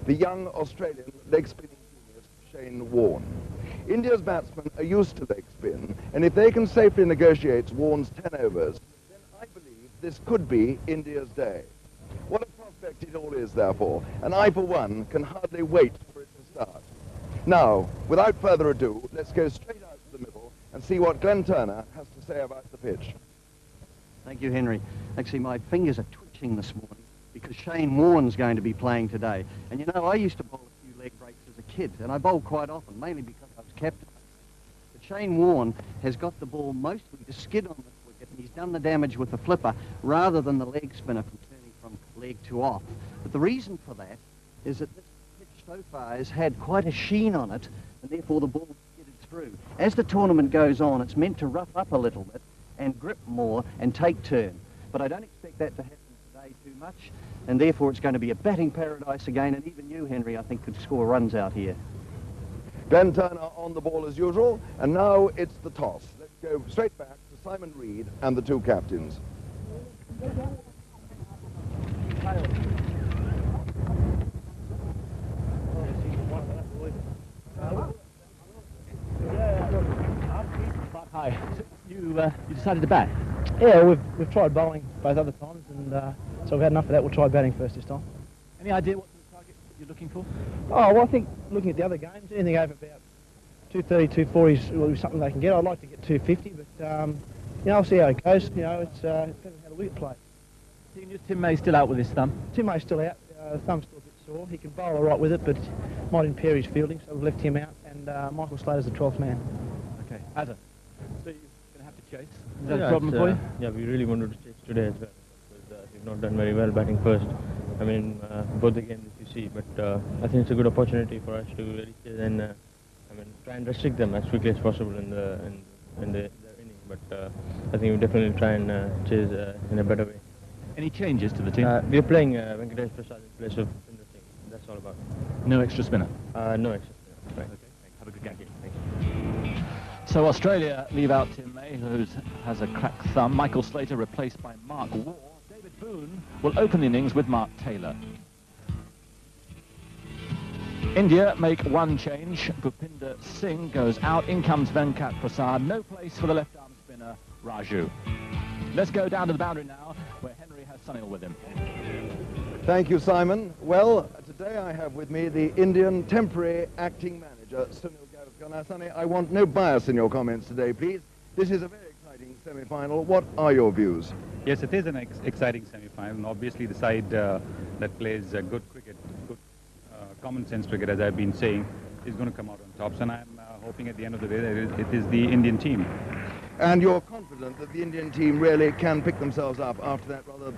the young Australian leg spinning genius Shane Warne. India's batsmen are used to leg spin, and if they can safely negotiate Warne's 10 overs, then I believe this could be India's day. What a prospect it all is, therefore, and I, for one, can hardly wait for it to start. Now, without further ado, let's go straight out to the middle and see what Glenn Turner has to say about the pitch. Thank you, Henry. Actually, my fingers are twitching this morning because Shane Warne's going to be playing today. And you know, I used to bowl a few leg breaks as a kid, and I bowled quite often, mainly because I was captain. But Shane Warne has got the ball mostly to skid on this wicket, and he's done the damage with the flipper rather than the leg spinner from turning from leg to off. But the reason for that is that this pitch so far has had quite a sheen on it, and therefore the ball skidded through. As the tournament goes on, it's meant to rough up a little bit and grip more and take turn. But I don't expect that to happen today too much, and therefore it's going to be a batting paradise again, and even you, Henry, I think could score runs out here. Glenn Turner on the ball as usual, and now it's the toss. Let's go straight back to Simon Reed and the two captains. Hi. You decided to bat? Yeah, we've tried bowling both other times, and so we've had enough of that. We'll try batting first this time. Any idea what sort of target you're looking for? Oh, well, I think looking at the other games, anything over about 230, 240 will be something they can get. I'd like to get 250, but you know, I'll see how it goes. You know, it's depends on how the wicket plays. Tim May's still out with his thumb? Tim May's still out. The thumb's still a bit sore. He can bowl all right with it, but might impair his fielding, so we've left him out, and Michael Slater's the 12th man. Okay, Azza. So you're going to have to chase? Is that a problem for you? Yeah, we really wanted to chase today as well, because we've not done very well batting first. I mean, both the games that you see, but I think it's a good opportunity for us to really chase and try and restrict them as quickly as possible in their inning. But I think we'll definitely try and chase in a better way. Any changes to the team? We're playing Venkatesh Prasad in place of Sundar Singh. That's all about it. No extra spinner? No extra spinner. Right. Okay. Have a good game. Thank you. So Australia leave out Tim May, who has a cracked thumb. Michael Slater replaced by Mark Waugh. David Boone will open the innings with Mark Taylor. India make one change. Bhupinder Singh goes out. In comes Venkat Prasad. No place for the left-arm spinner, Raju. Let's go down to the boundary now, where Henry has Sunil with him. Thank you, Simon. Well, today I have with me the Indian temporary acting manager, Sunil Gavaskar. Now, Sunny, I want no bias in your comments today, please. This is a very exciting semi-final. What are your views? Yes, it is an exciting semi-final, and obviously the side that plays good cricket, good common sense cricket, as I've been saying, is going to come out on top. And I'm hoping at the end of the day that it is the Indian team. And you're confident that the Indian team really can pick themselves up after that rather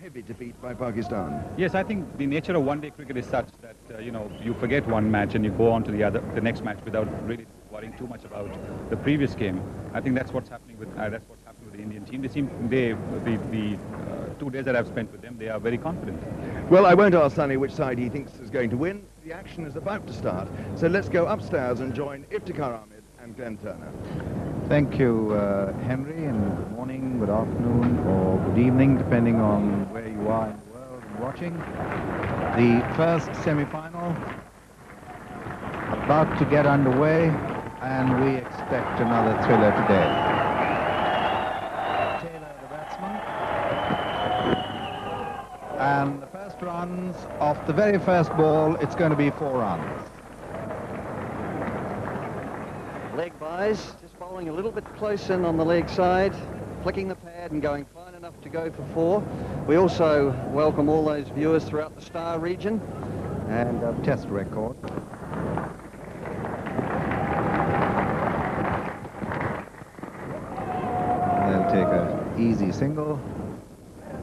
heavy defeat by Pakistan? Yes, I think the nature of one-day cricket is such that, you know, you forget one match and you go on to the next match without really worrying too much about the previous game. I think that's what's happening with the Indian team. They seem, the 2 days that I've spent with them, they are very confident. Well, I won't ask Sunny which side he thinks is going to win. The action is about to start. So let's go upstairs and join Iftikhar Ahmed and Glenn Turner. Thank you, Henry, and good morning, good afternoon, or good evening, depending on where you are in the world and watching. The first semi-final about to get underway, and we expect another thriller today. Taylor, the batsman. And the first runs off the very first ball, it's going to be 4 runs. Leg buys, just bowling a little bit close in on the leg side, flicking the pad and going fine enough to go for 4. We also welcome all those viewers throughout the Star region. And a test record. They'll take an easy single.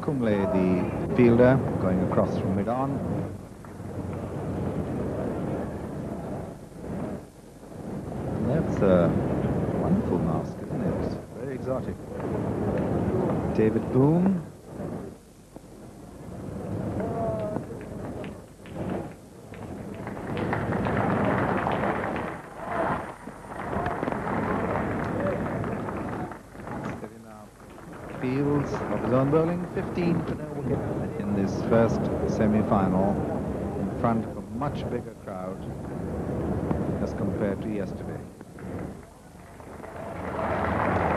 Kumble, the fielder, going across from mid-on. That's a wonderful mask, isn't it? Very exotic. David Boone. Setting up fields of his own bowling. 15 to 0 in this first semi-final in front of a much bigger crowd as compared to yesterday.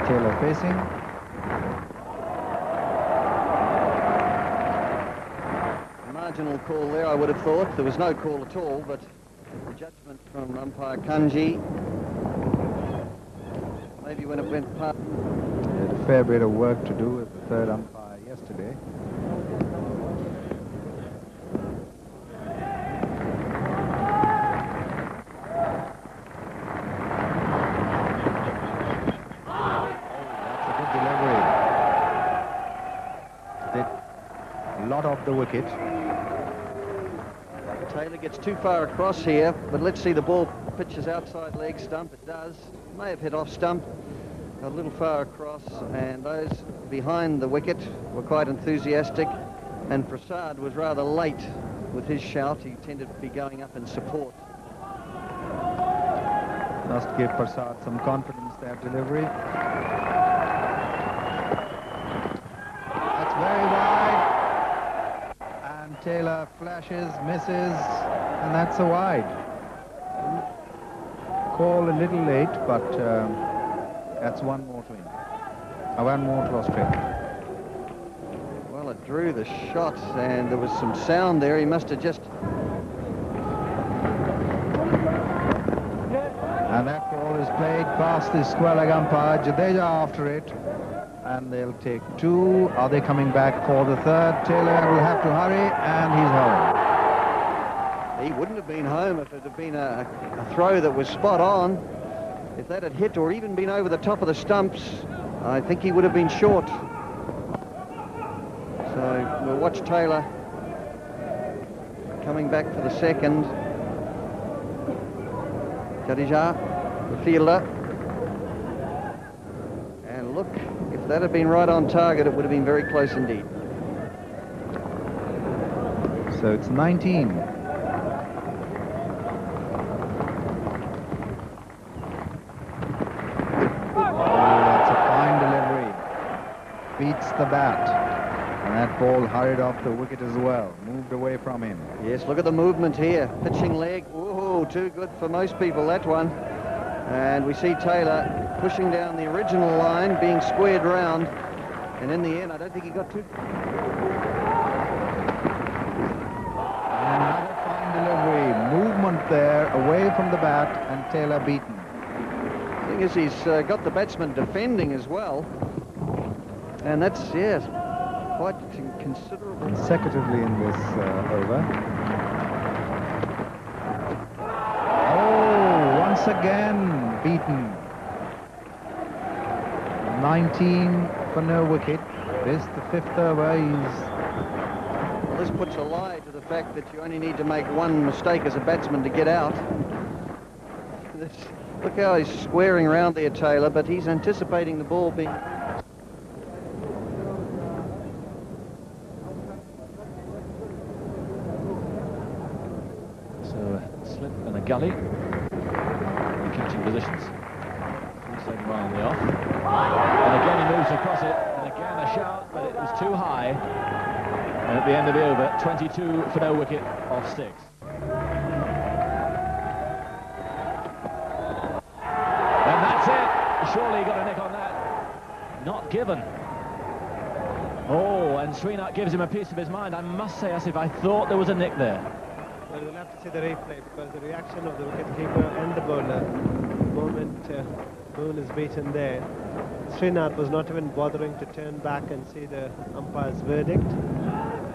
Taylor facing. A marginal call there, I would have thought. There was no call at all, but the judgment from umpire Kanji, maybe when it went past. He had a fair bit of work to do with the third umpire yesterday. Off the wicket. Taylor gets too far across here, but let's see, the ball pitches outside leg stump. It does. May have hit off stump a little far across, and those behind the wicket were quite enthusiastic, and Prasad was rather late with his shout. He tended to be going up in support. Must give Prasad some confidence, that delivery. That's very wide. Taylor flashes, misses, and that's a wide. Call a little late, but that's one more to India. One more to Australia. Well, it drew the shot, and there was some sound there. He must have just... And that ball is played past the square leg umpire. Jadeja after it. And they'll take two. Are they coming back for the third? Taylor will have to hurry, and he's home. He wouldn't have been home if it had been a throw that was spot on. If that had hit or even been over the top of the stumps, I think he would have been short. So we'll watch Taylor coming back for the second. Jadeja, the fielder. And look, if that had been right on target, it would have been very close indeed. So it's 19. That's a fine delivery. Beats the bat. And that ball hurried off the wicket as well. Moved away from him. Yes, look at the movement here. Pitching leg. Ooh, too good for most people, that one. And we see Taylor pushing down the original line, being squared round. And in the end, I don't think he got too... Another fine delivery. Movement there, away from the bat, and Taylor beaten. The thing is, he's got the batsman defending as well. And that's, yes, quite considerable. Consecutively in this over. Oh, once again beaten. 19 for no wicket. This the fifth over. Well, this puts a lie to the fact that you only need to make one mistake as a batsman to get out. Look how he's squaring around there, Taylor, but he's anticipating the ball being... So a slip and a gully in catching positions. 3 mile on the off. And again he moves across it, and again a shout, but it was too high. And at the end of the over, 22 for no wicket off 6. And that's it. Surely he got a nick on that. Not given. Oh, and Srinath gives him a piece of his mind. I must say, as if I thought there was a nick there. Well, we'll have to see the replay, because the reaction of the wicketkeeper and the bowler, the moment Boone is beaten there, Srinath was not even bothering to turn back and see the umpire's verdict.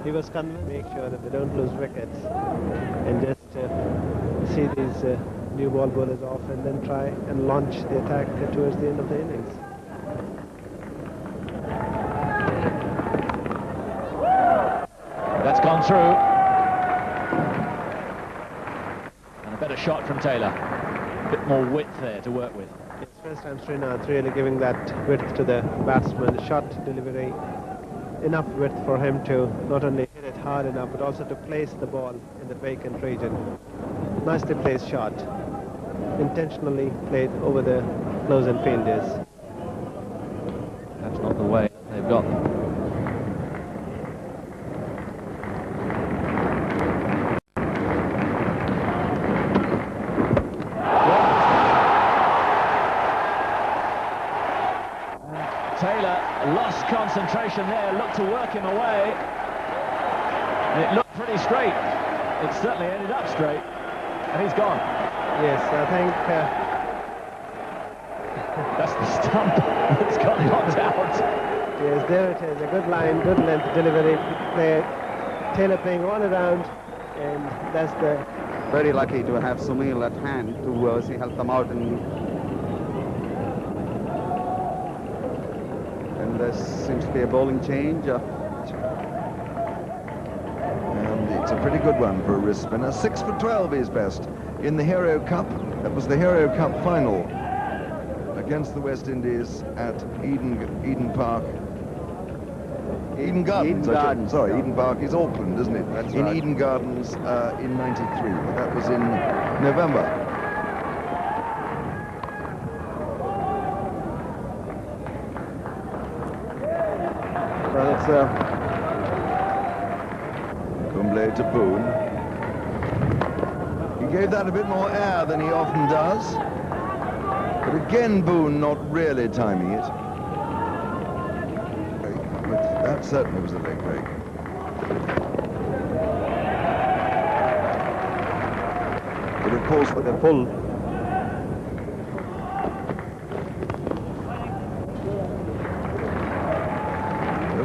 He was convinced to make sure that they don't lose wickets and just see these new ball bowlers off and then try and launch the attack towards the end of the innings. That's gone through. And a better shot from Taylor. A bit more width there to work with. It's first time Srinath really giving that width to the batsman. Shot delivery, enough width for him to not only hit it hard enough, but also to place the ball in the vacant region. Nicely placed shot. Intentionally played over the close-in fielders. That's not the way they've got them. concentration there, looked to work him away. And it looked pretty straight. It certainly ended up straight. And he's gone. Yes, I think... That's the stump that's got knocked out. Yes, there it is. A good line, good length delivery. Taylor playing all around, and that's the... Very lucky to have Sunil at hand to help them out, and there seems to be a bowling change. And it's a pretty good one for a wrist spinner. 6 for 12 is best in the Hero Cup. That was the Hero Cup final against the West Indies at Eden Park. Eden Gardens. Sorry, Eden Park is Auckland, isn't it? That's in right. Eden Gardens in '93. That was in November. Well, it's Kumble to Boone. He gave that a bit more air than he often does. But again, Boone not really timing it. But that certainly was a leg break. But of course, with a pull.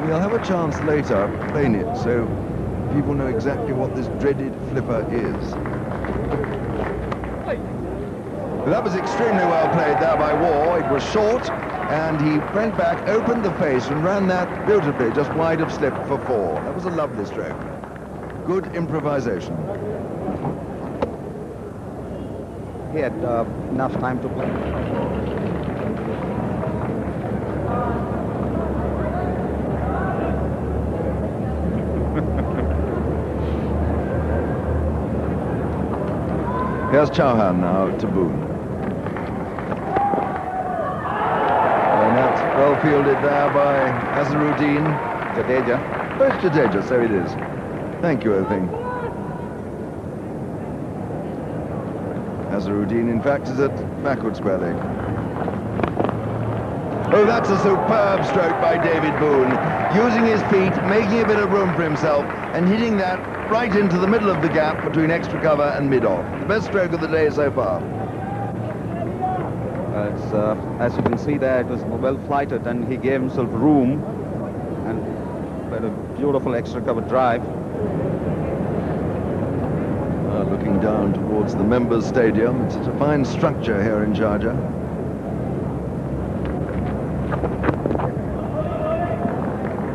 We'll have a chance later playing it, so people know exactly what this dreaded flipper is. But that was extremely well played there by Waugh. It was short, and he went back, opened the face, and ran that beautifully, just wide of slip for 4. That was a lovely stroke. Good improvisation. he had enough time to play. Here's Chauhan now to Boone. And that's well fielded there by Azharuddin. Jadeja. Oh, it's Jadeja, so it is. Thank you, I think. Azharuddin, in fact, is at backward square leg. Oh, that's a superb stroke by David Boone. Using his feet, making a bit of room for himself, and hitting that right into the middle of the gap between extra cover and mid-off. The best stroke of the day so far. As you can see there, it was well flighted, and he gave himself room and had a beautiful extra cover drive. Looking down towards the members' stadium. It's a fine structure here in Sharjah.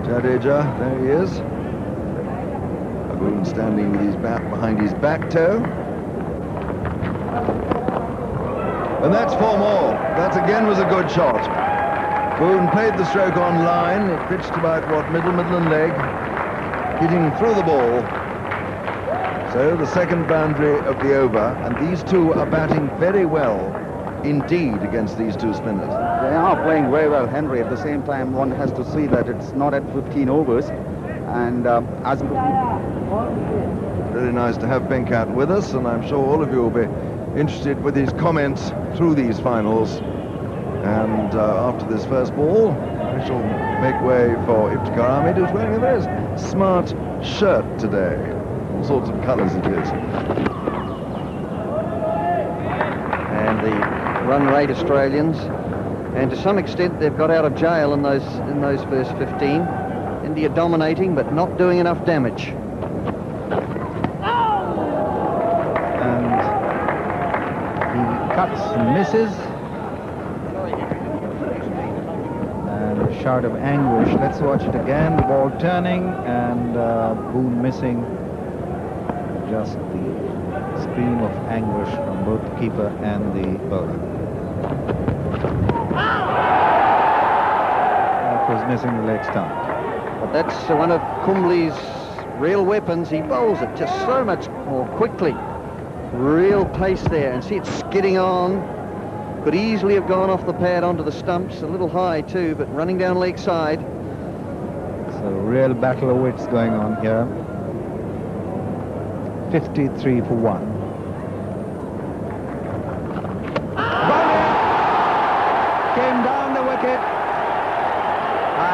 Jadeja, there he is. Boone standing with his bat behind his back toe. And that's 4 more. That again was a good shot. Boone played the stroke on line. It pitched about, what, middle and leg, hitting through the ball. So the second boundary of the over, and these two are batting very well indeed against these two spinners. They are playing very well, Henry. At the same time, one has to see that it's not at 15 overs. And as really nice to have Venkat with us, and I'm sure all of you will be interested with his comments through these finals. And after this first ball, we shall make way for Iftikhar Ahmed, who's wearing a very smart shirt today. All sorts of colours it is. And the run rate Australians, and to some extent they've got out of jail in those first 15. India dominating, but not doing enough damage. And he cuts and misses. And a shout of anguish. Let's watch it again. The ball turning and Boone missing. Just the scream of anguish from both the keeper and the bowler. That was missing the leg stump. But that's one of Kumble's real weapons. He bowls it just so much more quickly. Real pace there, and see it skidding on. Could easily have gone off the pad onto the stumps, a little high too, but running down leg side. So real battle of wits going on here. 53 for 1. Came down the wicket,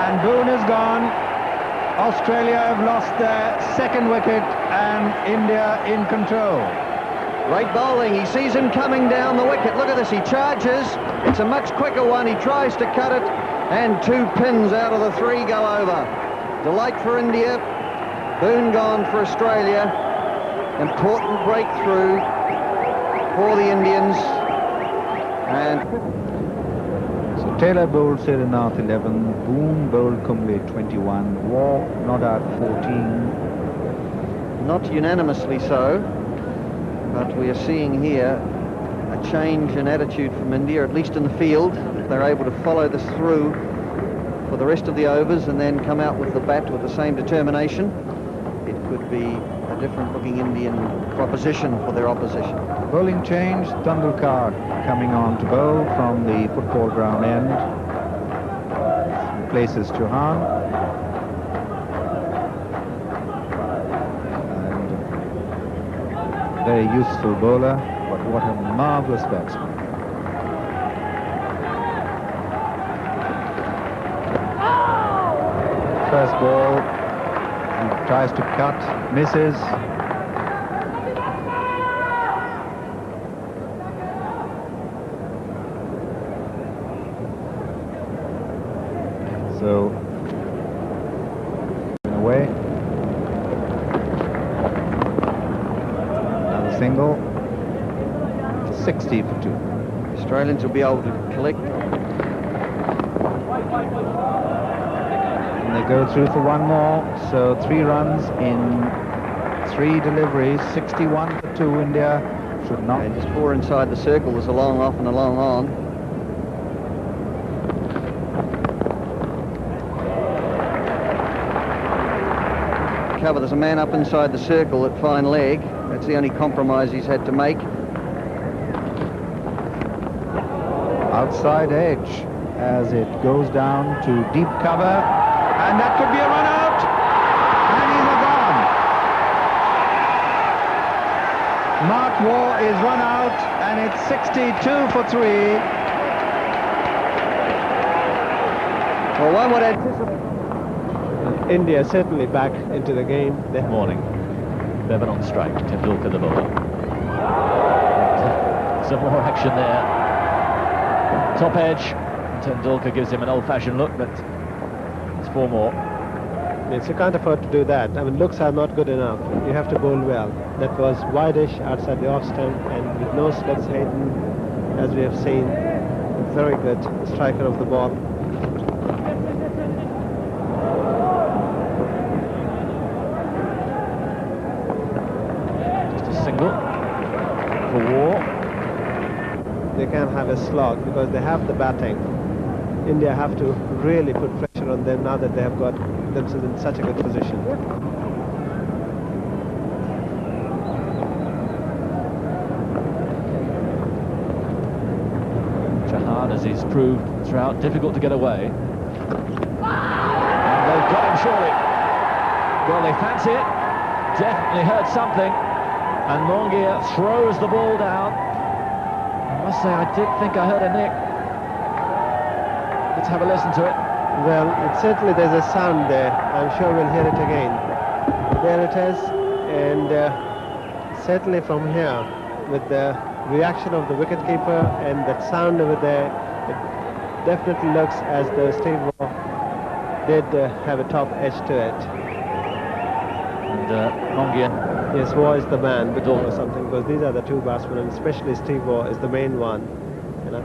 And Boone is gone. Australia have lost their second wicket and India in control. Great bowling. He sees him coming down the wicket. Look at this. He charges. It's a much quicker one. He tries to cut it. And 2 pins out of the 3 go over. Delight for India. Boone gone for Australia. Important breakthrough for the Indians. And so Taylor bowled Srinath 11, Boone bowled Kumble 21, Waugh not out 14. not unanimously so, but we are seeing here a change in attitude from India, at least in the field. If they're able to follow this through for the rest of the overs and then come out with the bat with the same determination, it could be a different looking Indian proposition for their opposition. Bowling change, Tendulkar coming on to bowl from the football ground end. Replaces Chauhan. And very useful bowler, but what a marvellous batsman. First ball, he tries to cut, misses. So, away. Another single. 60 for 2. Australians will be able to collect. And they go through for one more. So 3 runs in 3 deliveries. 61 for 2. India should not. And just 4 inside the circle. There's a long off and a long on. Cover, there's a man up inside the circle at fine leg. That's the only compromise he's had to make. Outside edge as it goes down to deep cover, and that could be a run out, and he's gone. Mark Waugh is run out, and it's 62 for 3. Well, one would anticipate. India certainly back into the game. Morning. Bevan on strike. Tendulkar the bowler. Some more action there. Top edge. Tendulkar gives him an old-fashioned look, but it's 4 more. Yes, you can't afford to do that. I mean, looks are not good enough. You have to bowl well. That was wide-ish outside the off stump, and with no slips, Hayden, as we have seen, a very good striker of the ball. For Waugh. They can't have a slog because they have the batting. India have to really put pressure on them now that they have got themselves in such a good position. Chauhan, as he's proved throughout, difficult to get away. And they've got him surely. Well, they fancy it. Definitely heard something. And Mongia throws the ball down. I must say, I did think I heard a nick. Let's have a listen to it. Well, certainly there's a sound there. I'm sure we'll hear it again. There it is. And certainly from here, with the reaction of the wicketkeeper and that sound over there, it definitely looks as though Steve Waugh did have a top edge to it. And Mongia. Yes, Waugh is the man, or something, because these are the 2 batsmen, and especially Steve Waugh is the main one. You know?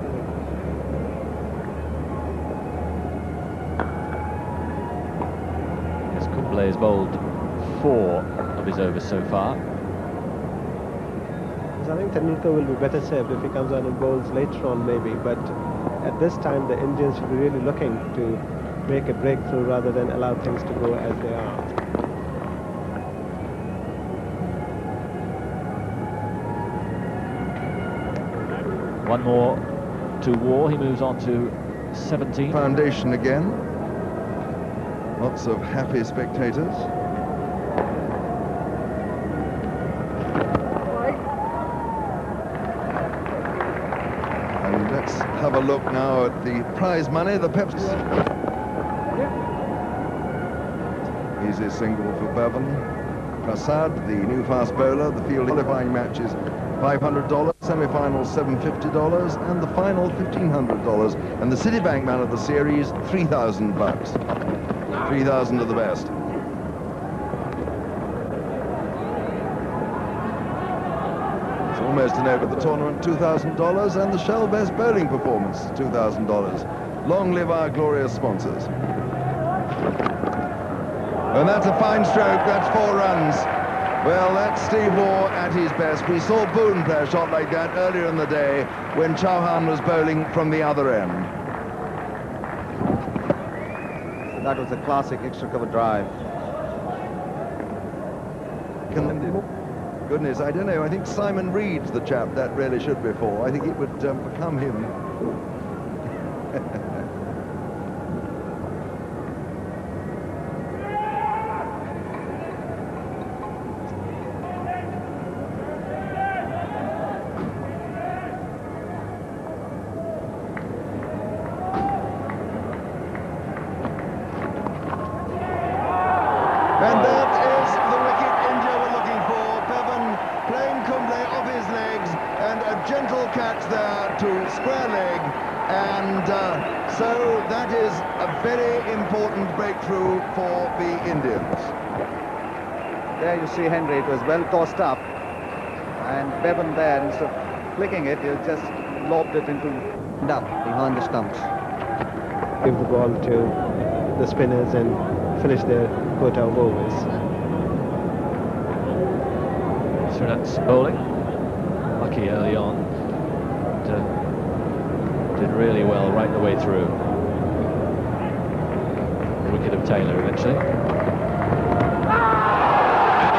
Yes, Kumble has bowled 4 of his overs so far. So I think Tendulkar will be better served if he comes on and bowls later on, maybe. But at this time, the Indians should be really looking to make a breakthrough rather than allow things to go as they are. One more to Waugh. He moves on to 17. Foundation again. Lots of happy spectators. And let's have a look now at the prize money, the Pepsi. Easy single for Bevan. Prasad, the new fast bowler. The field qualifying match is $500, semi-final $750, and the final $1,500. And the Citibank man of the series, $3,000. 3,000 of the best. It's almost an over the tournament, $2,000, and the Shell Best Bowling Performance, $2,000. Long live our glorious sponsors. And that's a fine stroke, that's 4 runs. Well, that's Steve Waugh at his best. We saw Boone play a shot like that earlier in the day when Chauhan was bowling from the other end. So that was a classic extra cover drive. Goodness, I don't know. I think Simon Reed's the chap that really should be for. I think it would become him. And that is the wicket India were looking for. Bevan playing Kumble off his legs and a gentle catch there to square leg. And so that is a very important breakthrough for the Indians. There you see Henry, it was well tossed up. And Bevan there, instead of flicking it, he just lobbed it into... Up behind the stumps. Give the ball to the spinners and finish their quota of overs. Srinath's bowling. Lucky early on. Did really well right the way through. The wicket of Taylor eventually. And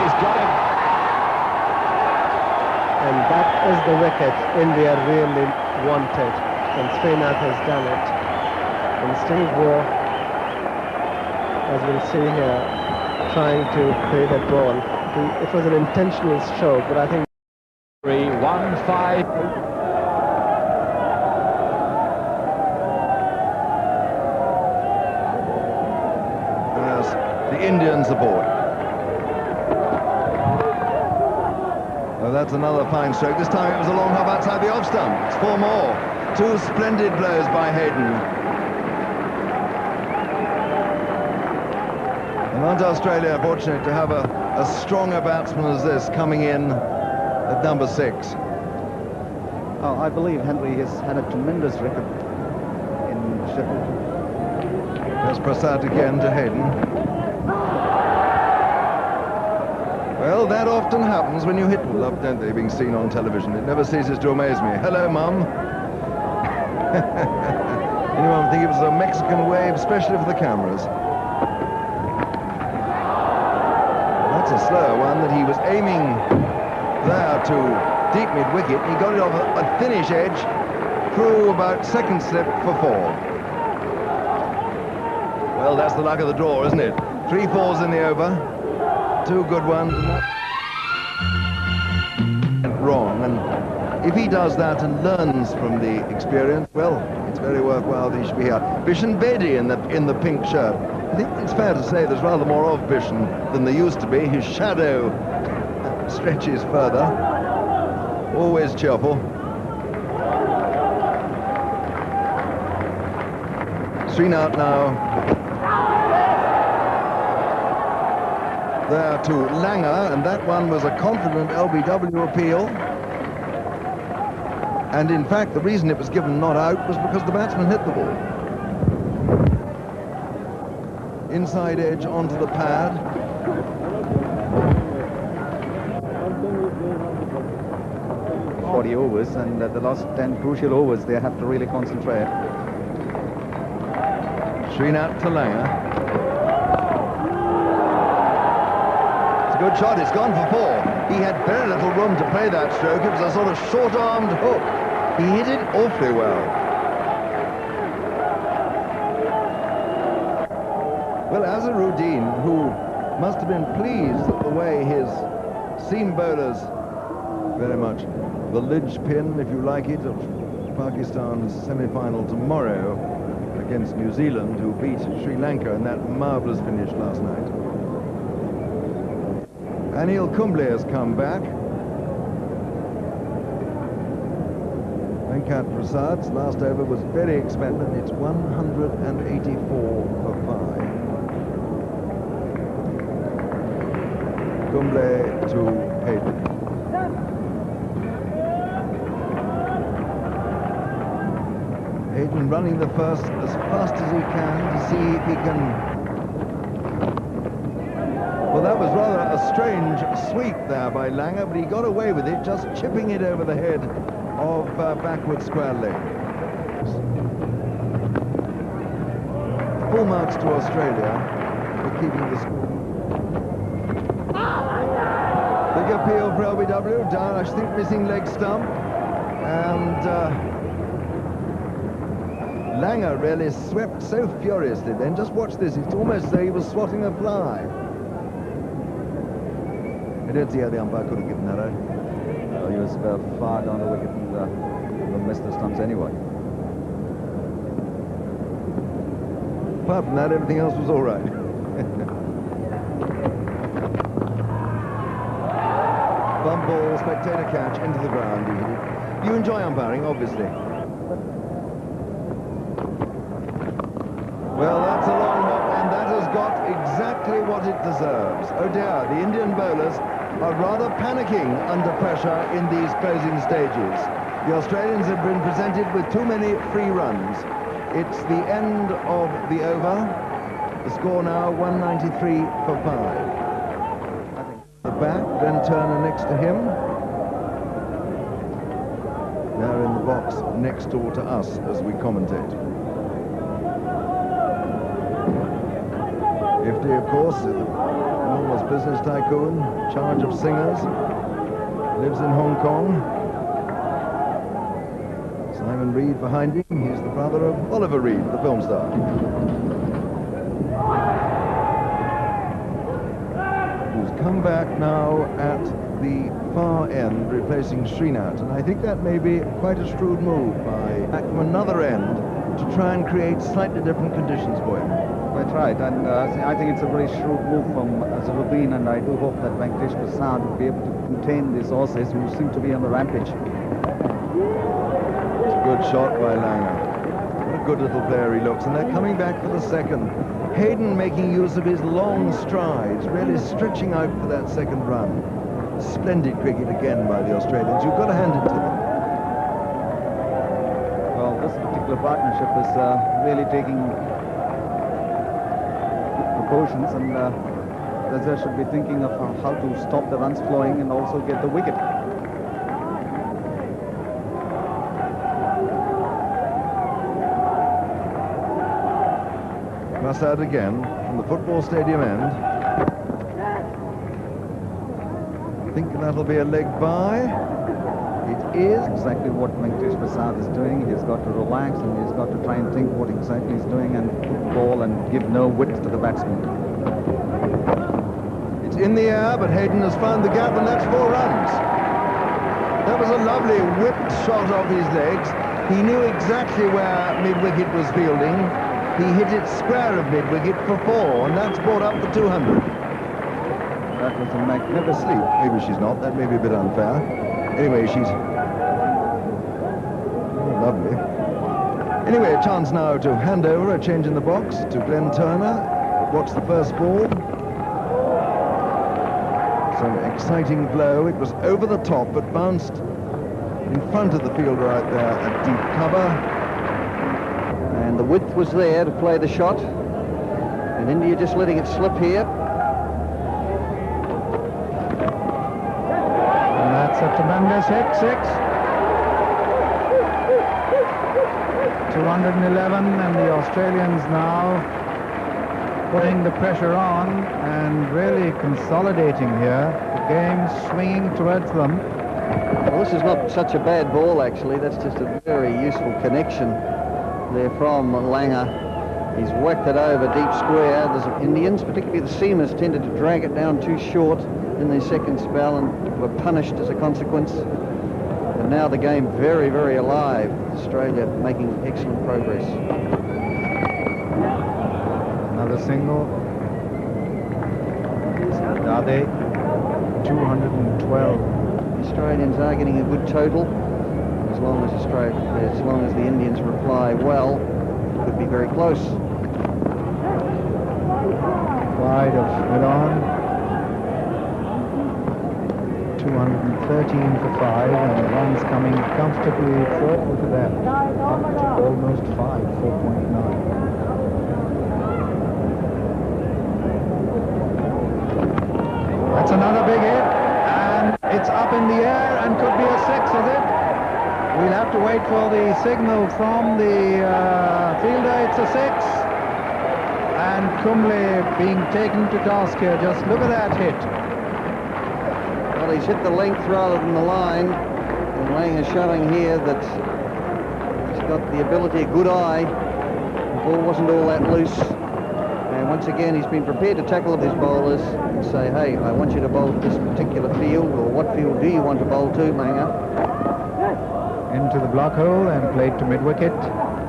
he's got it. And that is the wicket India really wanted. And Srinath has done it. And Steve Waugh, as we'll see here, trying to play that ball. It was an intentional stroke, but I think 3-1-5. As the Indians aboard. Oh, that's another fine stroke. This time it was a long hop outside the off stump. It's 4 more. 2 splendid blows by Hayden. And aren't Australia fortunate to have a stronger batsman as this coming in at number 6? Oh, I believe Henry has had a tremendous record in Sheffield. There's Prasad again to Hayden. Well, that often happens when you hit. Love, don't they, being seen on television? It never ceases to amaze me. Hello, Mum. Anyone would think it was a Mexican wave, especially for the cameras. That's a slower one that he was aiming there to deep mid-wicket. He got it off a thinnish edge through about second slip for 4. Well, that's the luck of the draw, isn't it? 3 fours in the over, 2 good ones. Wrong, and if he does that and learns from the experience, well, it's very worthwhile that he should be here. Bishan Bedi in the pink shirt. I think it's fair to say there's rather more of Bishan than there used to be. His shadow stretches further. Always cheerful. Srinath now. There to Langer, and that one was a confident LBW appeal. And in fact, the reason it was given not out was because the batsman hit the ball. Inside edge onto the pad. Overs, and the last 10 crucial overs they have to really concentrate. Srinath to Langer. It's a good shot, it's gone for 4. He had very little room to play that stroke. It was a sort of short-armed hook. He hit it awfully well. Well, Azharuddin, who must have been pleased at the way his seam bowlers, very much the linchpin, if you like it, of Pakistan's semi-final tomorrow against New Zealand, who beat Sri Lanka in that marvellous finish last night. Anil Kumble has come back. Venkat Prasad's last over was very expended. It's 184 for 5. Kumble to Hayden. Hayden running the first as fast as he can to see if he can... Well, that was rather a strange sweep there by Langer, but he got away with it, just chipping it over the head of backward square leg. Full marks to Australia for keeping the score. Big appeal for LBW, down, I think, missing leg stump. And Langer really swept so furiously then. Just watch this, it's almost as though he was swatting a fly. I don't see how the umpire could have given that out. No, he was far down the wicket and missed the stumps anyway. Apart from that, everything else was all right. Bump ball, spectator catch, into the ground. You enjoy umpiring, obviously. Well, that's a long hop, and that has got exactly what it deserves. Oh dear, the Indian bowlers are rather panicking under pressure in these closing stages. The Australians have been presented with too many free runs. It's the end of the over. The score now 193 for 5. I think the back, then Turner next to him. Now in the box next door to us as we commentate. Ifty, of course, enormous business tycoon, charge of singers, lives in Hong Kong. Simon Reed behind him, he's the brother of Oliver Reed, the film star. Who's come back now at the far end, replacing Srinath, and I think that may be quite a shrewd move by back from another end to try and create slightly different conditions for him. Quite right, and I think it's a very shrewd move from Zaruddin, and I do hope that Venkatesh Prasad will be able to contain these horses who seem to be on the rampage. It's a good shot by Langer. What a good little player he looks, and they're coming back for the second. Hayden making use of his long strides, really stretching out for that second run. Splendid cricket again by the Australians. You've got to hand it to them. Well, this particular partnership is really taking proportions, and they should be thinking of how to stop the runs flowing and also get the wicket. Prasad again from the football stadium end. I think that'll be a leg by. It is exactly what Venkatesh Prasad is doing. He's got to relax and he's got to try and think what exactly he's doing and put the ball and give no width to the batsman. It's in the air, but Hayden has found the gap, and that's 4 runs. That was a lovely whipped shot off his legs. He knew exactly where mid-wicket was fielding. He hit it square of mid-wicket for 4, and that's brought up for 200. That was a magnificent Asleep. Maybe she's not. That may be a bit unfair. Anyway, she's lovely. Anyway, a chance now to hand over a change in the box to Glenn Turner. Watch the first ball. Some exciting blow. It was over the top, but bounced in front of the fielder out there at deep cover. And the width was there to play the shot. And India just letting it slip here. That's a tremendous hit, 6. 211, and the Australians now putting the pressure on and really consolidating here. The game swinging towards them. Well, this is not such a bad ball, actually. That's just a very useful connection there from Langer. He's whacked it over deep square. The Indians, particularly the seamers, tended to drag it down too short in their second spell and were punished as a consequence. And now the game very, very alive. Australia making excellent progress. Another single. Dade. 212. The Australians are getting a good total. As long as the Indians reply well, it could be very close. Wide of Milan. 213 for 5, and the runs coming comfortably 4. Look at that. Up to almost 5, 4.9. That's another big hit, and it's up in the air and could be a 6, is it? We'll have to wait for the signal from the fielder. It's a 6. And Kumble being taken to task here. Just look at that hit. Well, he's hit the length rather than the line. And Lang is showing here that he's got the ability, a good eye. The ball wasn't all that loose. And once again, he's been prepared to tackle his bowlers and say, hey, I want you to bowl this particular field, or what field do you want to bowl to, Langer? Into the block hole and played to mid-wicket.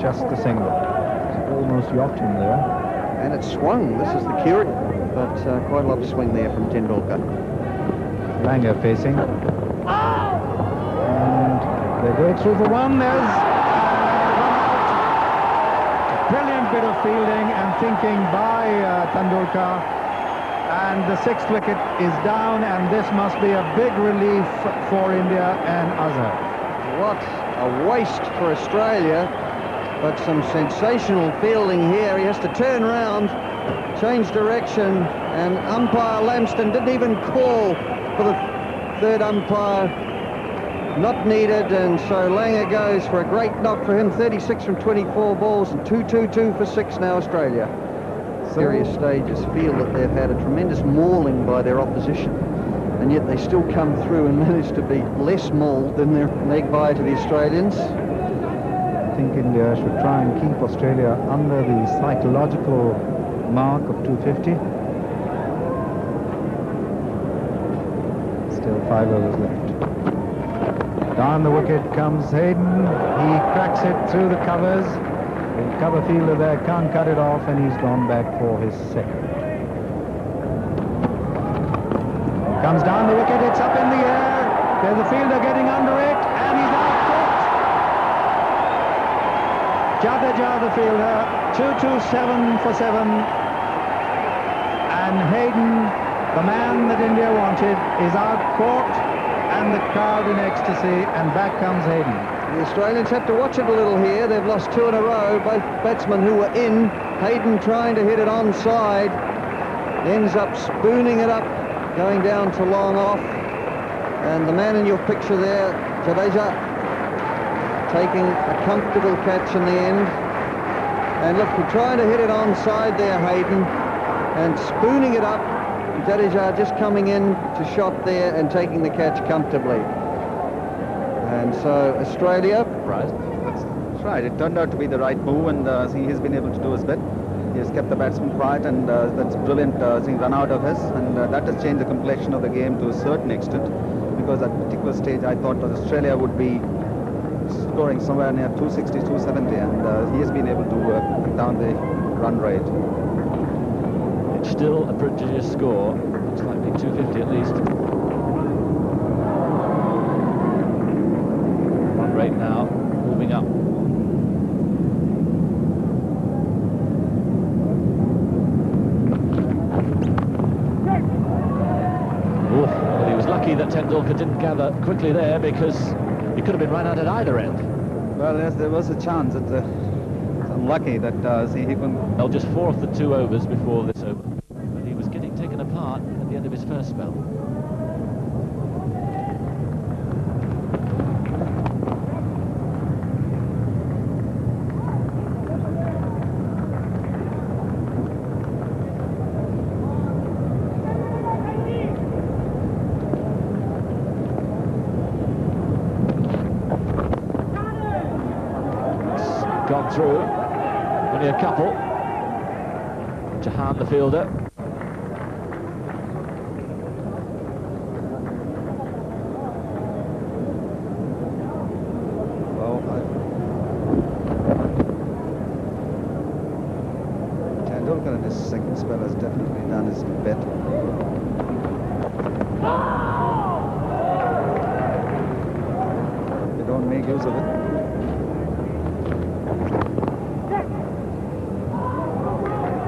Just the single. It's almost yacht him there. And it swung. This is the cure, but quite a lot of swing there from Tendulkar. Langer facing. And they go through the one. There's run out. Brilliant bit of fielding and thinking by Tendulkar. And the 6th wicket is down, and this must be a big relief for India and Azhar. What a waste for Australia, but some sensational fielding here. He has to turn around, change direction, and umpire Lamston didn't even call for the 3rd umpire. Not needed, and so Langer goes for a great knock for him. 36 from 24 balls, and 2-2-2 for 6 now, Australia. Various stages feel that they've had a tremendous mauling by their opposition, and yet they still come through and manage to be less mauled than their leg by to the Australians. I think India should try and keep Australia under the psychological mark of 250. Still 5 overs left. Down the wicket comes Hayden. He cracks it through the covers. The cover fielder there can't cut it off, and he's gone back for his 2nd. Comes down the wicket, it's up in the air. There's the fielder getting under it, and he's out caught. Jadeja, the fielder, 2-2-7 for 7. And Hayden, the man that India wanted, is out caught, and the crowd in ecstasy, and back comes Hayden. The Australians have to watch it a little here. They've lost 2 in a row, both batsmen who were in. Hayden trying to hit it onside, ends up spooning it up, going down to long off. And the man in your picture there, Jadeja, taking a comfortable catch in the end. And look, we're trying to hit it onside there, Hayden, and spooning it up. Jadeja just coming in to shot there and taking the catch comfortably. And so Australia... Right. That's right. It turned out to be the right move, and he has been able to do his bit. He has kept the batsman quiet, and that's brilliant run out of his, and that has changed the complexion of the game to a certain extent, because at a particular stage I thought that Australia would be scoring somewhere near 260, 270, and he has been able to cut down the run rate. It's still a prodigious score. It's likely 250 at least. Run rate now moving up. Well, he was lucky that Tendulkar didn't gather quickly there, because he could have been run out at either end. Well, yes, there was a chance. It's unlucky that he couldn't... Well, just 4 of the 2 overs before this over. But he was getting taken apart at the end of his first spell. Gone through, only a couple. Jahan, the fielder. Well, Tendulkar in his second spell has definitely done his bit. make use of it.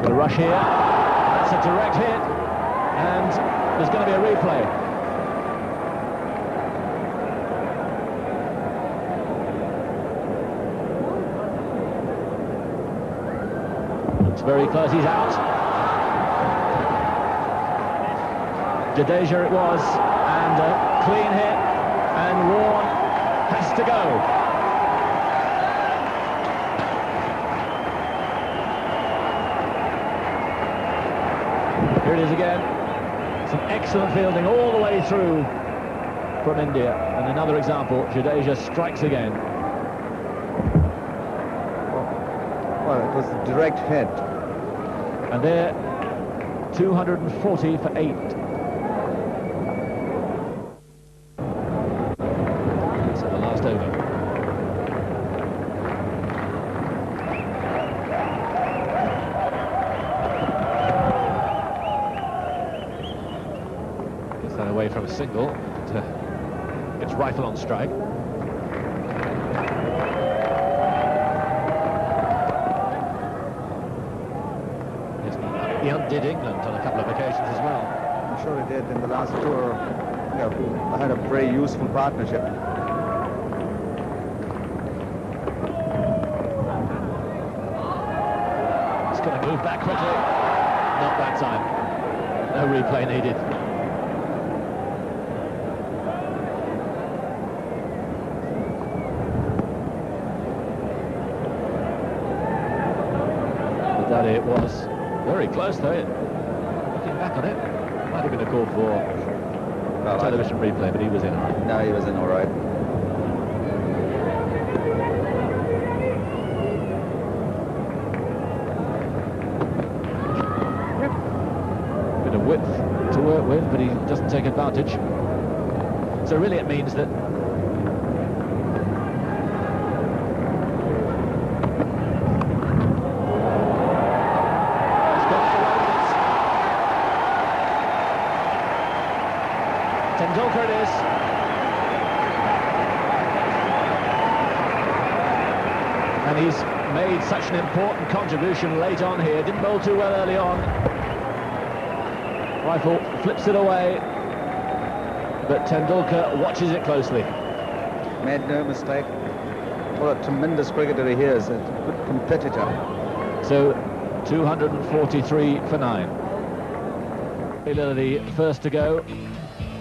Got a rush here. That's a direct hit, and there's going to be a replay. Looks very close. He's out. Jadeja it was, and a clean hit, and Warne has to go. Here it is again. Some excellent fielding all the way through from India. And another example, Jadeja strikes again. Well, it was a direct hit. And they're 240 for 8. So the last over. Away from a single, gets Rifle on strike. He undid England on a couple of occasions as well. I'm sure he did in the last tour. Yeah, I had a very useful partnership. He's going to move back quickly. Not that time. No replay needed. It was very close, though. Looking back on it, might have been a call for television replay, but he was in all right. No, he was in all right. Bit of width to work with, but he doesn't take advantage. So really it means that Tendulkar it is. And he's made such an important contribution late on here. Didn't bowl too well early on. Rifle flips it away, but Tendulkar watches it closely. Made no mistake. What a tremendous cricketer he is. A good competitor. So 243 for 9. Taylor the first to go.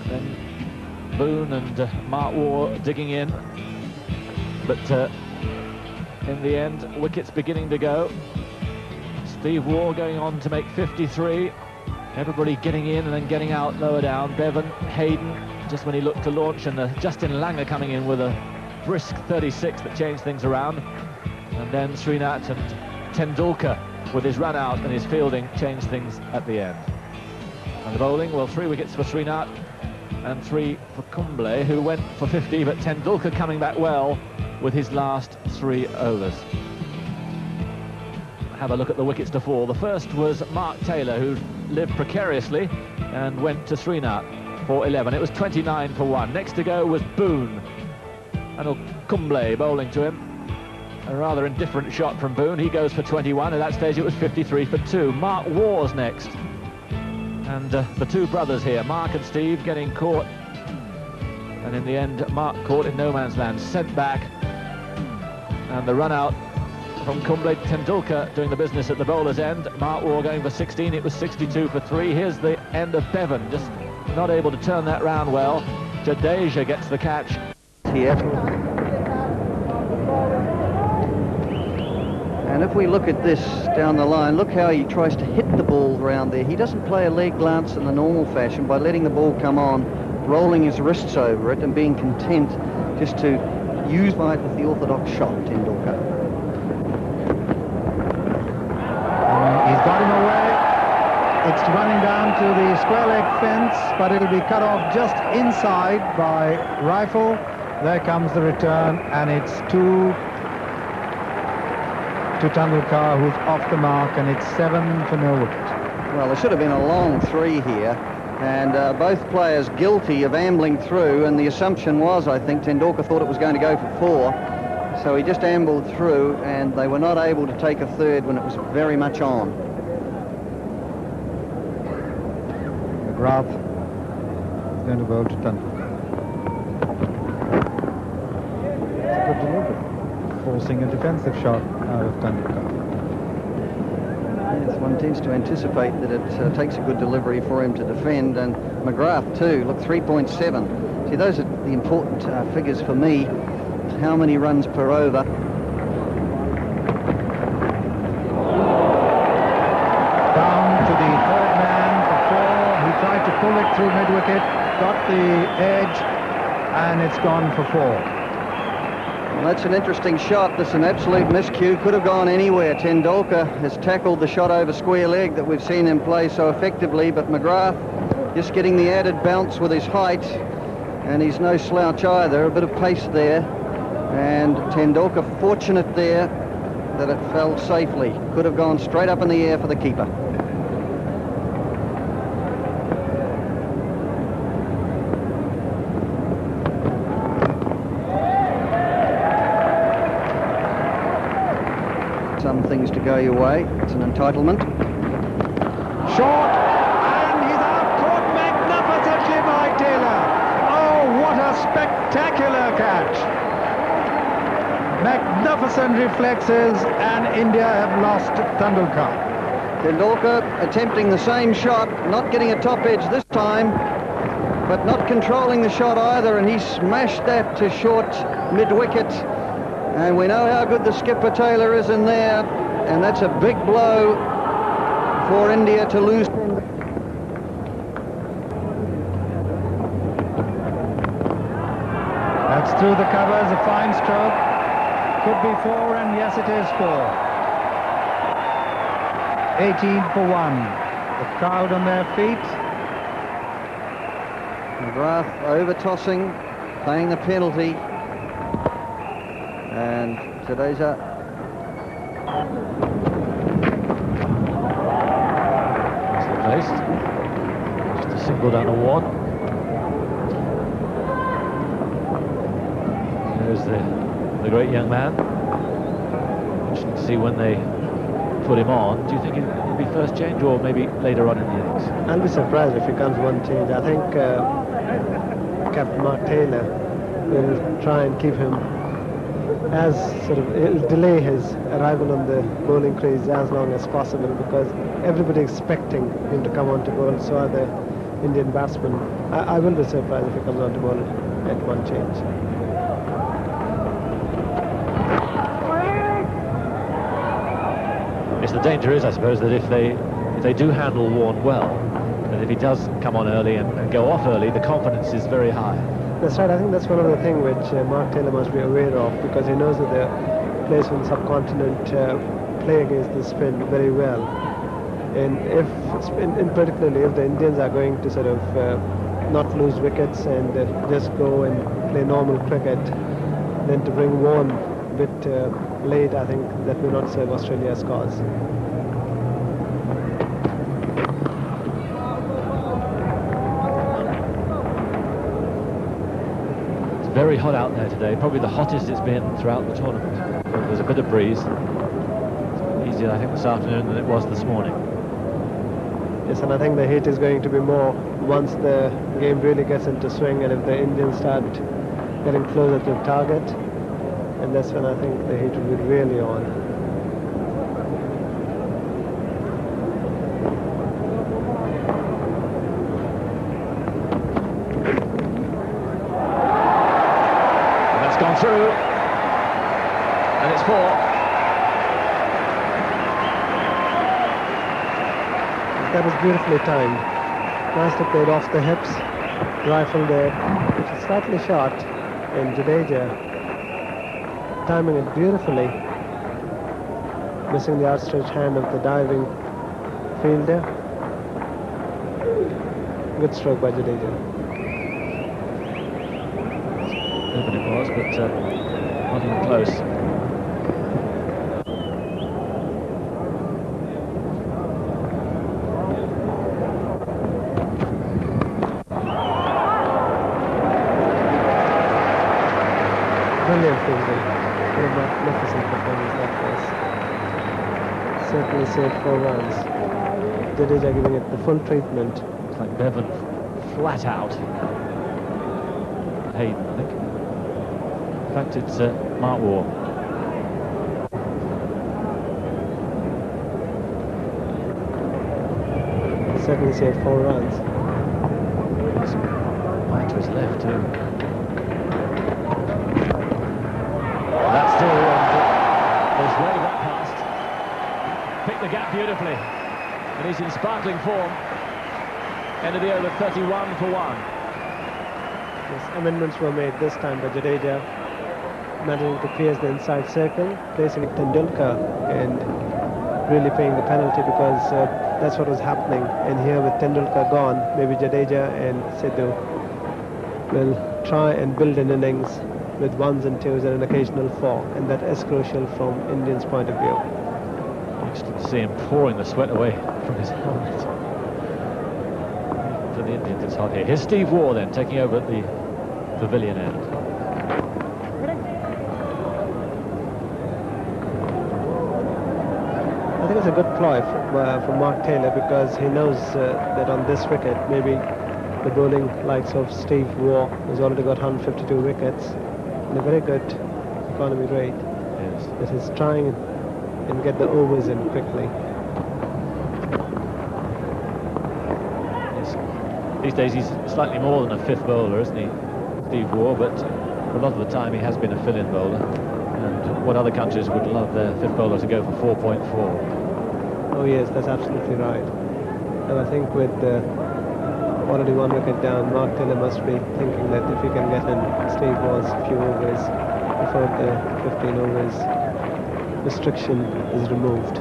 Then Boone and Mark Waugh digging in, but in the end, wickets beginning to go. Steve Waugh going on to make 53. Everybody getting in and then getting out lower down. Bevan, Hayden, just when he looked to launch, and Justin Langer coming in with a brisk 36 that changed things around. And then Srinath and Tendulkar with his run out and his fielding changed things at the end. And the bowling, well, 3 wickets for Srinath and 3 for Kumble, who went for 50, but Tendulkar coming back well with his last 3 overs. Have a look at the wickets to fall. The first was Mark Taylor, who lived precariously and went to Srinath for 11. It was 29 for 1. Next to go was Boone. And Kumble bowling to him. A rather indifferent shot from Boone. He goes for 21. At that stage it was 53 for 2. Mark Waugh's next. And the two brothers here, Mark and Steve, getting caught. And in the end, Mark caught in no man's land, sent back. And the run out from Kumble. Tendulkar doing the business at the bowler's end. Mark Waugh going for 16. It was 62 for 3. Here's the end of Bevan, just not able to turn that round well. Jadeja gets the catch. Here. And if we look at this down the line, look how he tries to hit the ball round there. He doesn't play a leg glance in the normal fashion by letting the ball come on, rolling his wrists over it and being content just to use it with the orthodox shot, Tendulkar. He's got him away. It's running down to the square leg fence, but it'll be cut off just inside by Rifle. There comes the return, and it's to Tendulkar, who's off the mark, and it's 7 for no wicket. Well, there should have been a long 3 here, And both players guilty of ambling through, and the assumption was, I think, Tendulkar thought it was going to go for 4. So he just ambled through, and they were not able to take a third when it was very much on. McGrath is going to bowl to Tendulkar. Good delivery, forcing a defensive shot out of Tendulkar. Yes, one tends to anticipate that it takes a good delivery for him to defend, and McGrath too. Look, 3.7. See, those are the important figures for me. How many runs per over? Down to the third man for 4. He tried to pull it through mid-wicket, got the edge, and it's gone for 4. Well, that's an interesting shot. That's an absolute miscue. Could have gone anywhere. Tendulkar has tackled the shot over square leg that we've seen him play so effectively, but McGrath just getting the added bounce with his height, and he's no slouch either. A bit of pace there, and Tendulkar fortunate there that it fell safely. Could have gone straight up in the air for the keeper. Some things to go your way. It's an entitlement. Short, and he's out, caught magnificently by Taylor. Oh, what a spectacular catch. Magnificent reflexes, and India have lost Tendulkar. Tendulkar attempting the same shot, not getting a top edge this time, but not controlling the shot either, and he smashed that to short mid-wicket. And we know how good the skipper Taylor is in there, and that's a big blow for India to lose. That's through the covers, a fine stroke. Could be 4, and yes, it is 4. 18 for 1. The crowd on their feet. McGrath over-tossing, paying the penalty. And Jadeja nicely placed. Just a single down a 1. There's the great young man. Interesting to see when they put him on. Do you think it'll be first change or maybe later on in the innings? I'll be surprised if he comes one change. I think Captain Mark Taylor will try and keep him as it'll delay his arrival on the bowling crease as long as possible, because everybody expecting him to come on to bowl, so are the Indian batsmen. I will be surprised if he comes on to bowl at one change. Yes, the danger is, I suppose, that if they do handle Warne well, that if he does come on early and go off early, the confidence is very high. That's right. I think that's one of the things which Mark Taylor must be aware of, because he knows that the players from the subcontinent play against the spin very well. And if, particularly if the Indians are going to not lose wickets and just go and play normal cricket, then to bring Warne a bit late, I think that will not serve Australia's cause. Very hot out there today, probably the hottest it's been throughout the tournament. There's a bit of breeze. It's easier, I think, this afternoon than it was this morning. Yes, and I think the heat is going to be more once the game really gets into swing, and if the Indians start getting closer to the target, and that's when I think the heat will be really on. Gone through, and it's 4. That was beautifully timed. Nicely played off the hips, rifle there, which is slightly short, and Jadeja timing it beautifully, missing the outstretched hand of the diving fielder. Good stroke by Jadeja. Than it was, but not even close. Brilliant fielding. What a magnificent performance that was. Certainly saved 4 runs. Jadeja giving it the full treatment. It's like Bevan flat out. Hayden, I think. In fact, it's Mark Waugh. Certainly saved 4 runs. Right to his left too. That's still goes way back past. Picked the gap beautifully. And he's in sparkling form. End of the over 31 for 1. Yes, amendments were made this time by Jadeja, managing to pierce the inside circle, placing Tendulkar and really paying the penalty because that's what was happening. And here with Tendulkar gone, maybe Jadeja and Sidhu will try and build an innings with 1s and 2s and an occasional 4, and that is crucial from Indians' point of view. Excellent to see him pouring the sweat away from his helmet. For the Indians, it's hot here. Here's Steve Waugh then, taking over at the pavilion end. I think it's a good ploy from Mark Taylor because he knows that on this wicket, maybe the bowling likes of Steve Waugh, who's already got 152 wickets, and a very good economy rate. Yes. That he's trying and get the overs in quickly. Yes. These days he's slightly more than a 5th bowler, isn't he, Steve Waugh, but a lot of the time he has been a fill-in bowler. And what other countries would love their 5th bowler to go for 4.4? Oh yes, that's absolutely right. And I think with already 1 wicket down, Mark Taylor must be thinking that if he can get in Steve Waugh's few overs before the 15 overs restriction is removed.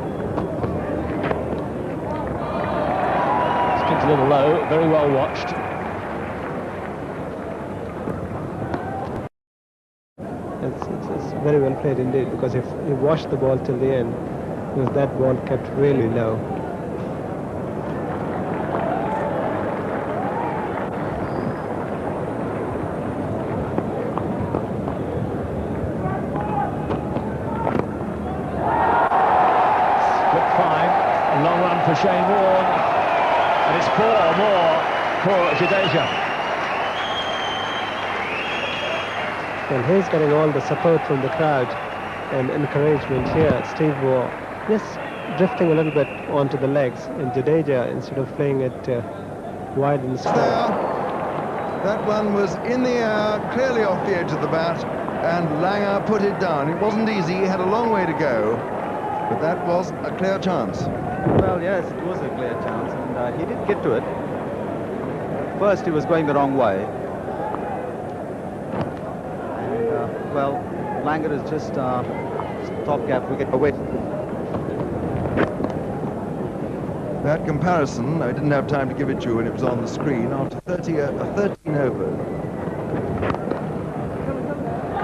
It's a little low, very well watched. It's very well played indeed, because if he watched the ball till the end, because that ball kept really low. Split 5, a long run for Shane Warne, and it's 4 more for Jadeja. Well, he's getting all the support from the crowd and encouragement here. Steve Waugh, yes, drifting a little bit onto the legs, and Jadeja, instead of playing it wide and square. That one was in the air, clearly off the edge of the bat, and Langer put it down. It wasn't easy, he had a long way to go, but that was a clear chance. Well, yes, it was a clear chance, and he did get to it. First, he was going the wrong way. Well, Langer is just stopgap wicket away. That comparison, I didn't have time to give it to you when it was on the screen, after 13 overs.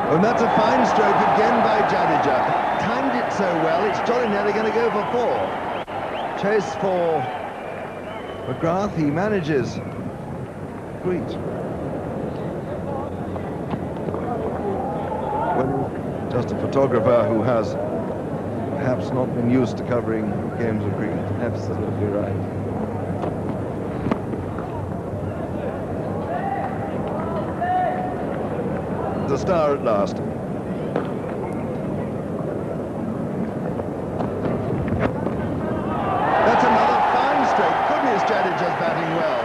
Oh, and that's a fine stroke again by Jadeja. Timed it so well, it's jolly nearly going to go for 4. Chase for McGrath, he manages. Great. Just a photographer who has perhaps not been used to covering games of cricket. Absolutely right. The star at last. That's another fine stroke. Goodness, Jadeja's batting well.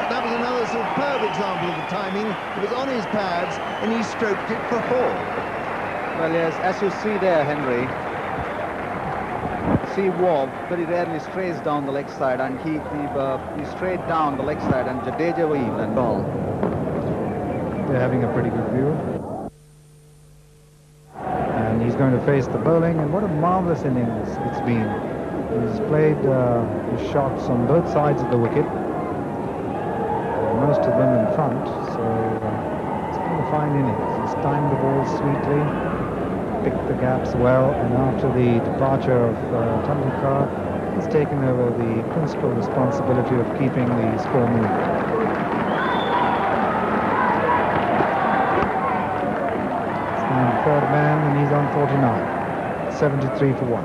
That was another superb example of the timing. It was on his pads and he stroked it for 4. Well, yes, as you see there, Henry, Waugh very rarely strays down the leg side, and he strayed down the leg side, and Jadeja was and ball. They're having a pretty good view. And he's going to face the bowling, and what a marvellous innings it's been. He's played his shots on both sides of the wicket, most of them in front, so it's been a fine innings. He's timed the ball sweetly, picked the gaps well, and after the departure of Tendulkar, he's taken over the principal responsibility of keeping the score moving. third man, and he's on 49. 73 for 1.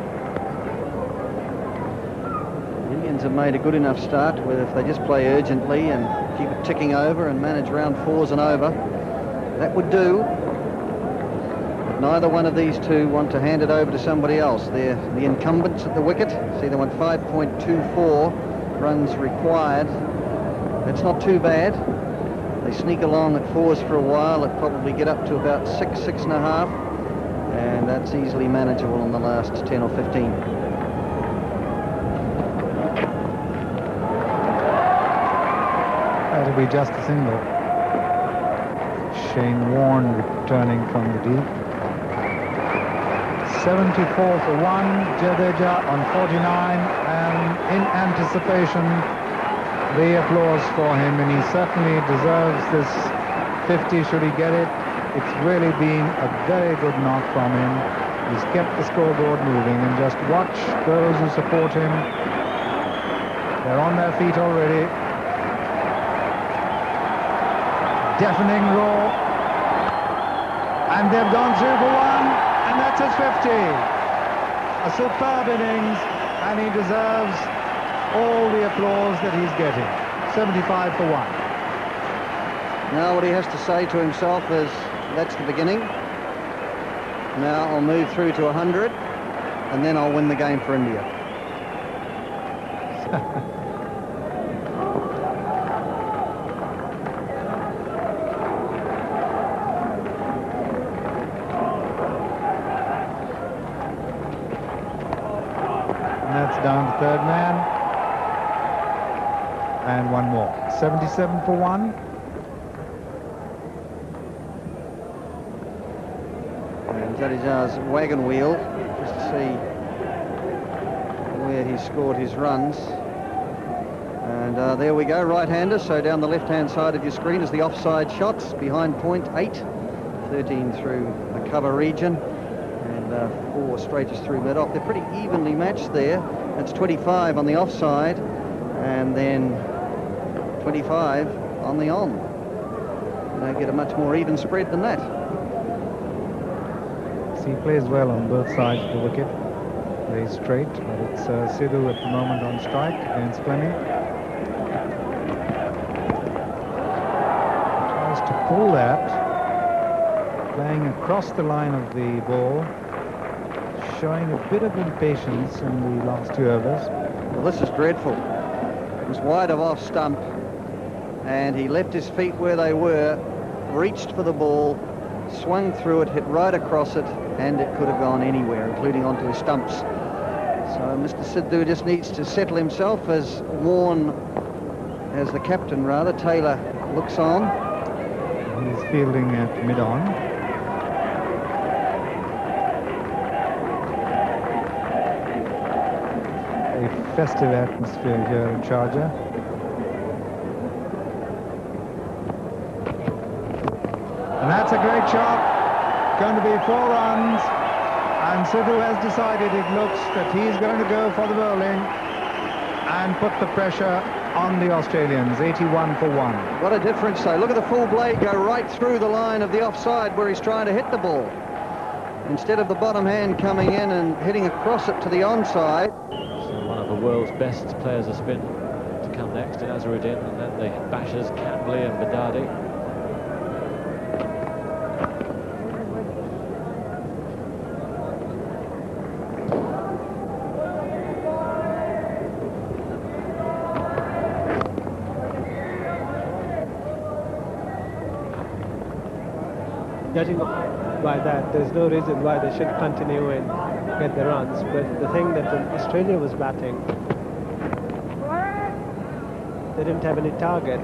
The Indians have made a good enough start where if they just play urgently and keep it ticking over and manage round 4s and over, that would do. But neither one of these two want to hand it over to somebody else. They're the incumbents at the wicket. See, they want 5.24 runs required. That's not too bad. They sneak along at 4s for a while. It'll probably get up to about 6, 6.5, and that's easily manageable in the last 10 or 15. That'll be just a single. Shane Warne returning from the deep. 74 for 1, Jadeja on 49, and in anticipation, the applause for him, and he certainly deserves this 50 should he get it. It's really been a very good knock from him. He's kept the scoreboard moving, and just watch those who support him. They're on their feet already. Deafening roar, and they've gone through for 1, and that's his 50. A superb innings, and he deserves all the applause that he's getting. 75 for 1. Now what he has to say to himself is, that's the beginning. Now I'll move through to 100, and then I'll win the game for India. And that's down to third man. And one more. 77 for 1. And Jadeja's wagon wheel, just to see where he scored his runs. And there we go, right-hander. So down the left-hand side of your screen is the offside shots behind point 8. 13 through the cover region. And 4 straightest through mid-off. They're pretty evenly matched there. That's 25 on the offside. And then 25 on the on. You don't get a much more even spread than that. So he plays well on both sides of the wicket. Very straight, but it's Sidhu at the moment on strike against Fleming. Tries to pull that, playing across the line of the ball, showing a bit of impatience in the last 2 overs. Well, this is dreadful. It was wide of off stump, and he left his feet where they were, reached for the ball, swung through it, hit right across it, and it could have gone anywhere, including onto his stumps. So Mr. Sidhu just needs to settle himself as Warne, as the captain rather, Taylor looks on. He's fielding at mid-on. A festive atmosphere here in Sharjah. And that's a great shot. Going to be 4 runs. And Sidhu has decided, it looks, that he's going to go for the bowling and put the pressure on the Australians. 81 for 1. What a difference, though. Look at the full blade go right through the line of the offside where he's trying to hit the ball. Instead of the bottom hand coming in and hitting across it to the onside. So one of the world's best players of spin to come next in Azharuddin, and then the bashers Cambley and Badadi. Judging by that, there's no reason why they should continue and get the runs. But the thing that when Australia was batting, they didn't have any target,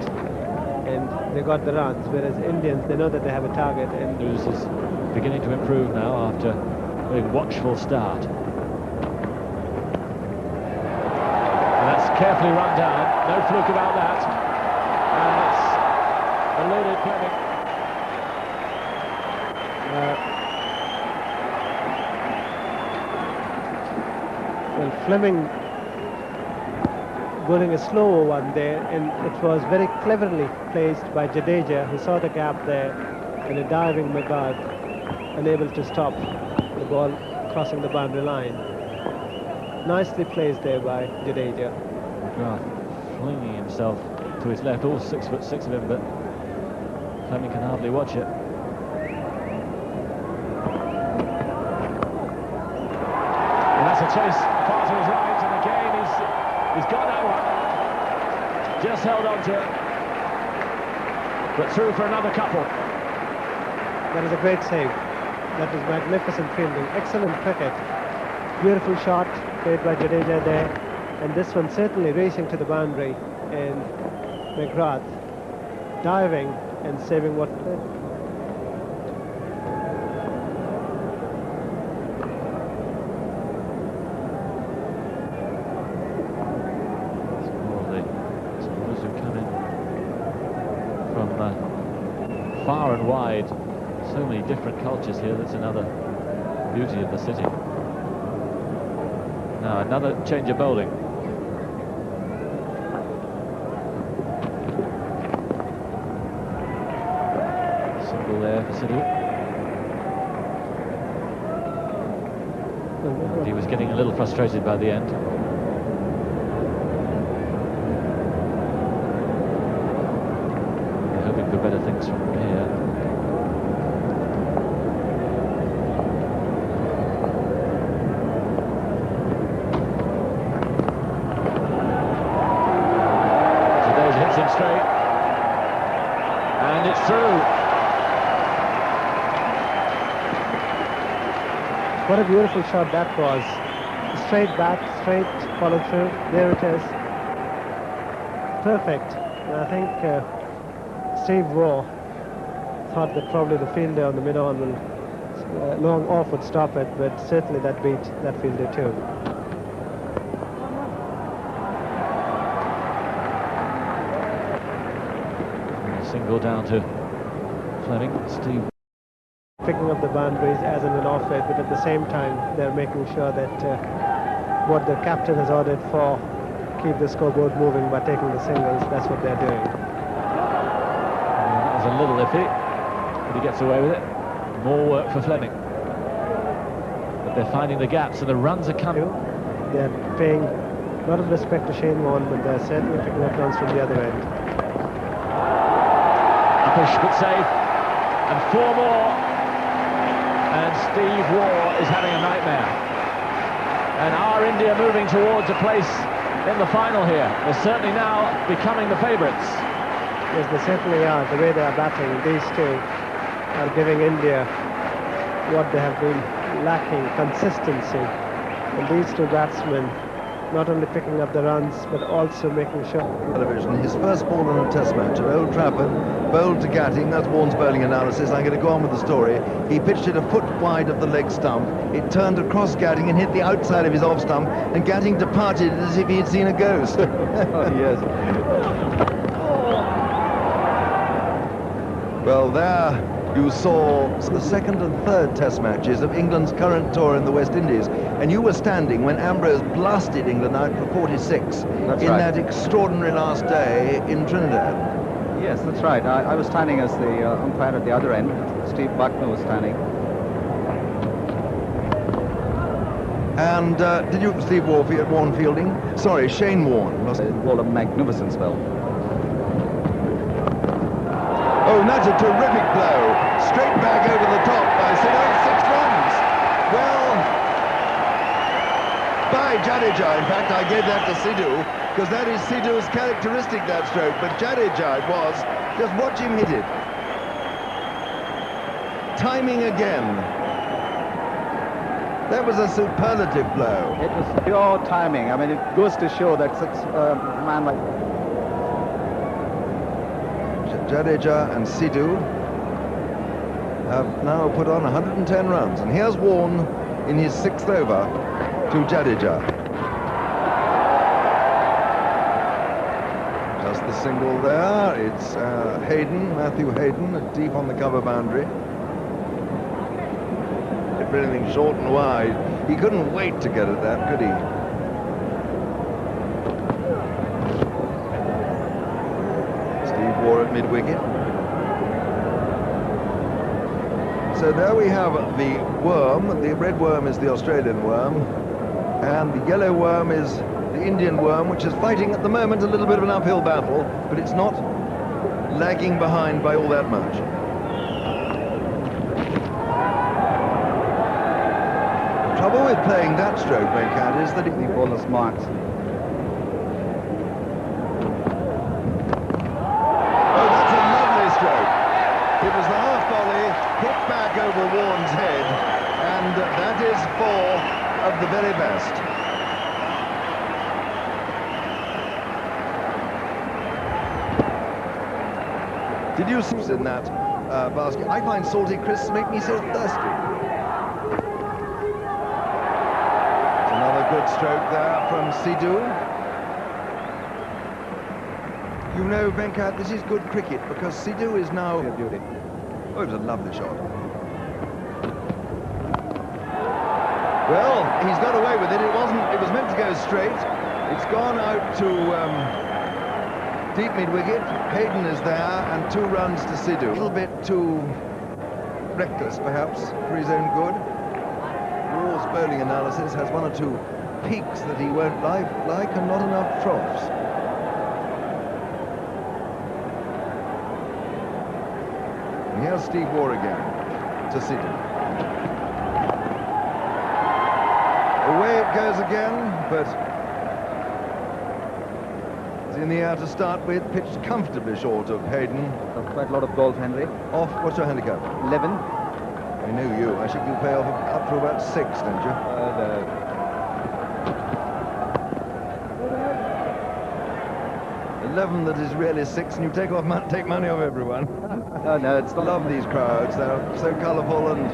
and they got the runs. Whereas Indians, they know that they have a target. And News is beginning to improve now after a very watchful start. And that's carefully run down. No fluke about that. And it's a loaded Fleming. Well, Fleming bowling a slower one there, and it was very cleverly placed by Jadeja, who saw the gap there in a diving method unable to stop the ball crossing the boundary line. Nicely placed there by Jadeja. McGrath flinging himself to his left, all 6'6" of him, but Fleming can hardly watch it. And that's a chase far to his right, and again he's got that one. Just held on to it, but through for another couple. That is a great save. That is magnificent fielding. Excellent cricket. Beautiful shot played by Jadeja there. And this one certainly racing to the boundary. And McGrath diving and saving what... Those who come in from far and wide. So many different cultures here. That's another beauty of the city. Now another change of bowling. Single there for Sidhu. He was getting a little frustrated by the end. We're hoping for better things from here. Straight, and it's through. What a beautiful shot that was. Straight back, straight follow through. There it is. Perfect. And I think Steve Waugh thought that probably the fielder on the mid-on will long off would stop it, but certainly that beat that fielder too. Single down to Fleming. Steve picking up the boundaries as and when off it, but at the same time they're making sure that what the captain has ordered for, keep the scoreboard moving by taking the singles. That's what they're doing. That was a little iffy, but he gets away with it. More work for Fleming, but they're finding the gaps and the runs are coming. They're paying a lot of respect to Shane Warne, but they're certainly picking up runs from the other end. Push but safe, and 4 more, and Steve Waugh is having a nightmare. And are India moving towards a place in the final here? They're certainly now becoming the favourites. Yes, they certainly are. The way they are batting, these two are giving India what they have been lacking, consistency. And these two batsmen not only picking up the runs, but also making sure... Television, his first ball in a test match at Old Trafford, bowled to Gatting. That's Warne's bowling analysis. I'm going to go on with the story. He pitched it a foot wide of the leg stump. It turned across Gatting and hit the outside of his off stump, and Gatting departed as if he had seen a ghost. Oh, yes. Well, there you saw the second and third test matches of England's current tour in the West Indies, and you were standing when Ambrose blasted England out for 46 that extraordinary last day in Trinidad. Yes, that's right. I was standing as the umpire at the other end. Steve Buckner was standing. And did you, Steve Warne fielding? Sorry, Shane Warne. Bowled a magnificent spell. Oh, and that's a terrific blow. Straight back over the top by Sidhu. 6 runs. Well, by Jadeja. In fact, I gave that to Sidhu, because that is Sidhu's characteristic, that stroke. But Jadeja it was. Just watch him hit it. Timing again. That was a superlative blow. It was pure timing. I mean, it goes to show that such a man like... Jadeja and Sidhu have now put on 110 runs, and here's Warne in his 6th over to Jadeja. Just the single there. It's Matthew Hayden, deep on the cover boundary. If anything short and wide, he couldn't wait to get at that, could he? Steve Waugh at mid-wicket. So there we have the worm. The red worm is the Australian worm, and the yellow worm is the Indian worm, which is fighting at the moment a little bit of an uphill battle, but it's not lagging behind by all that much. The trouble with playing that stroke, Venkat, is that the bowler's marks. It was the half volley, hit back over Warren's head, and that is 4 of the very best. Did you see in that basket? I find salty crisps make me so thirsty. Another good stroke there from Sidhu. You know, Venkat, this is good cricket because Sidhu is now... Beauty. Oh, it was a lovely shot. Well, he's got away with it. It was meant to go straight. It's gone out to deep mid-wicket. Hayden is there, and 2 runs to Sidhu. A little bit too reckless, perhaps, for his own good. Waugh's bowling analysis has 1 or 2 peaks that he won't like and not enough troughs. Here's Steve Waugh again to Sidhu. Away it goes again, but it's in the air to start with, pitched comfortably short of Hayden. Quite a lot of golf, Henry. Off, what's your handicap? 11. I know you. I think you pay off up to about 6, don't you? No. 11 that is really 6, and you take money off everyone. No, it's not. I love these crowds. They're so colourful and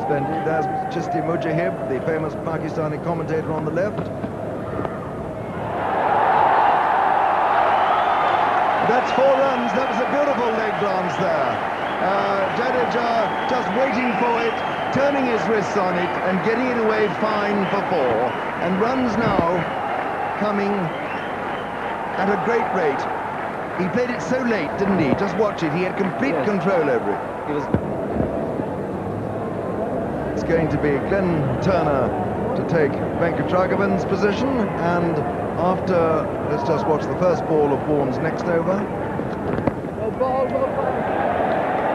splendid. There's Chisti Mujahid, the famous Pakistani commentator on the left. That's 4 runs. That was a beautiful leg glance there. Jadeja just waiting for it, turning his wrists on it and getting it away fine for 4. And runs now coming at a great rate. He played it so late, didn't he? Just watch it. He had complete control over it. It's going to be Glenn Turner to take Venkatragavan's position, and after, let's just watch the first ball of Vaughan's next over.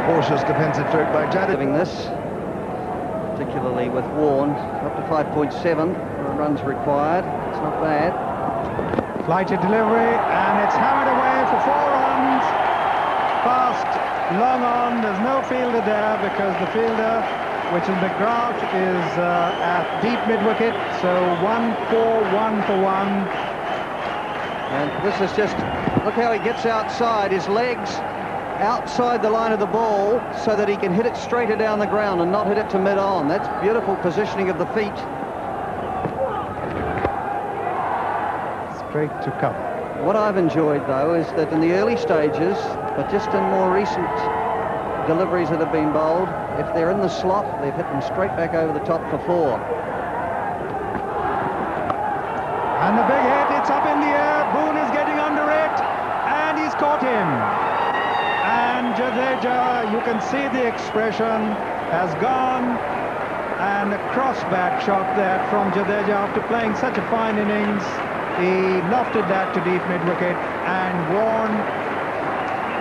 Cautious defensive stroke by Jadeja. Doing this, particularly with Vaughan, up to 5.7 runs required. It's not bad. Flighted delivery, and it's hammered away for 4 runs. Fast, long on. There's no fielder there because the fielder, which in the graph is at deep mid-wicket. So 1-4, 1 for 1. And this is just, look how he gets outside, his legs outside the line of the ball so that he can hit it straighter down the ground and not hit it to mid-on. That's beautiful positioning of the feet. Straight to cover. What I've enjoyed, though, is that in the early stages, but just in more recent deliveries that have been bowled, if they're in the slot, they've hit them straight back over the top for 4. And the big hit, it's up in the air. Boone is getting under it, and he's caught him. And Jadeja, you can see the expression, has gone, and a cross-back shot there from Jadeja after playing such a fine innings. He lofted that to deep mid-wicket, and Warren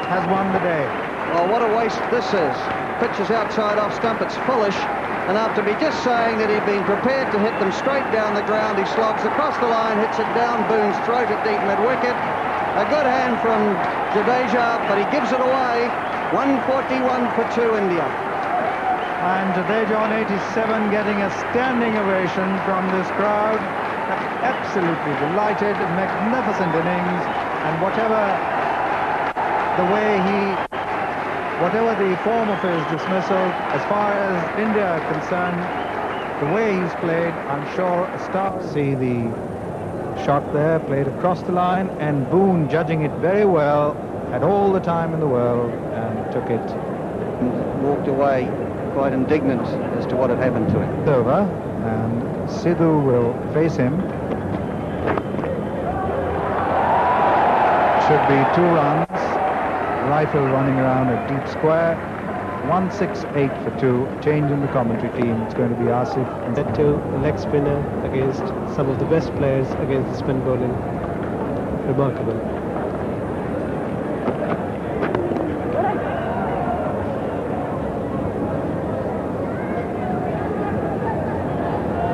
has won the day. Well, what a waste this is. Pitch is outside off stump, it's foolish. And after me just saying that he'd been prepared to hit them straight down the ground, he slogs across the line, hits it down Boone's throat at deep mid-wicket. A good hand from Jadeja, but he gives it away. 141 for 2 India. And Jadeja on 87 getting a standing ovation from this crowd. Absolutely delighted, magnificent innings, and whatever the form of his dismissal, as far as India are concerned, the way he's played, I'm sure a star. See the shot there, played across the line, and Boone judging it very well, had all the time in the world, and took it. And walked away quite indignant as to what had happened to him. It's over, and Sidhu will face him. Should be 2 runs. Rifle running around a deep square. 168 for 2. Change in the commentary team. It's going to be Asif and That too, a leg spinner against some of the best players against the spin bowling. Remarkable.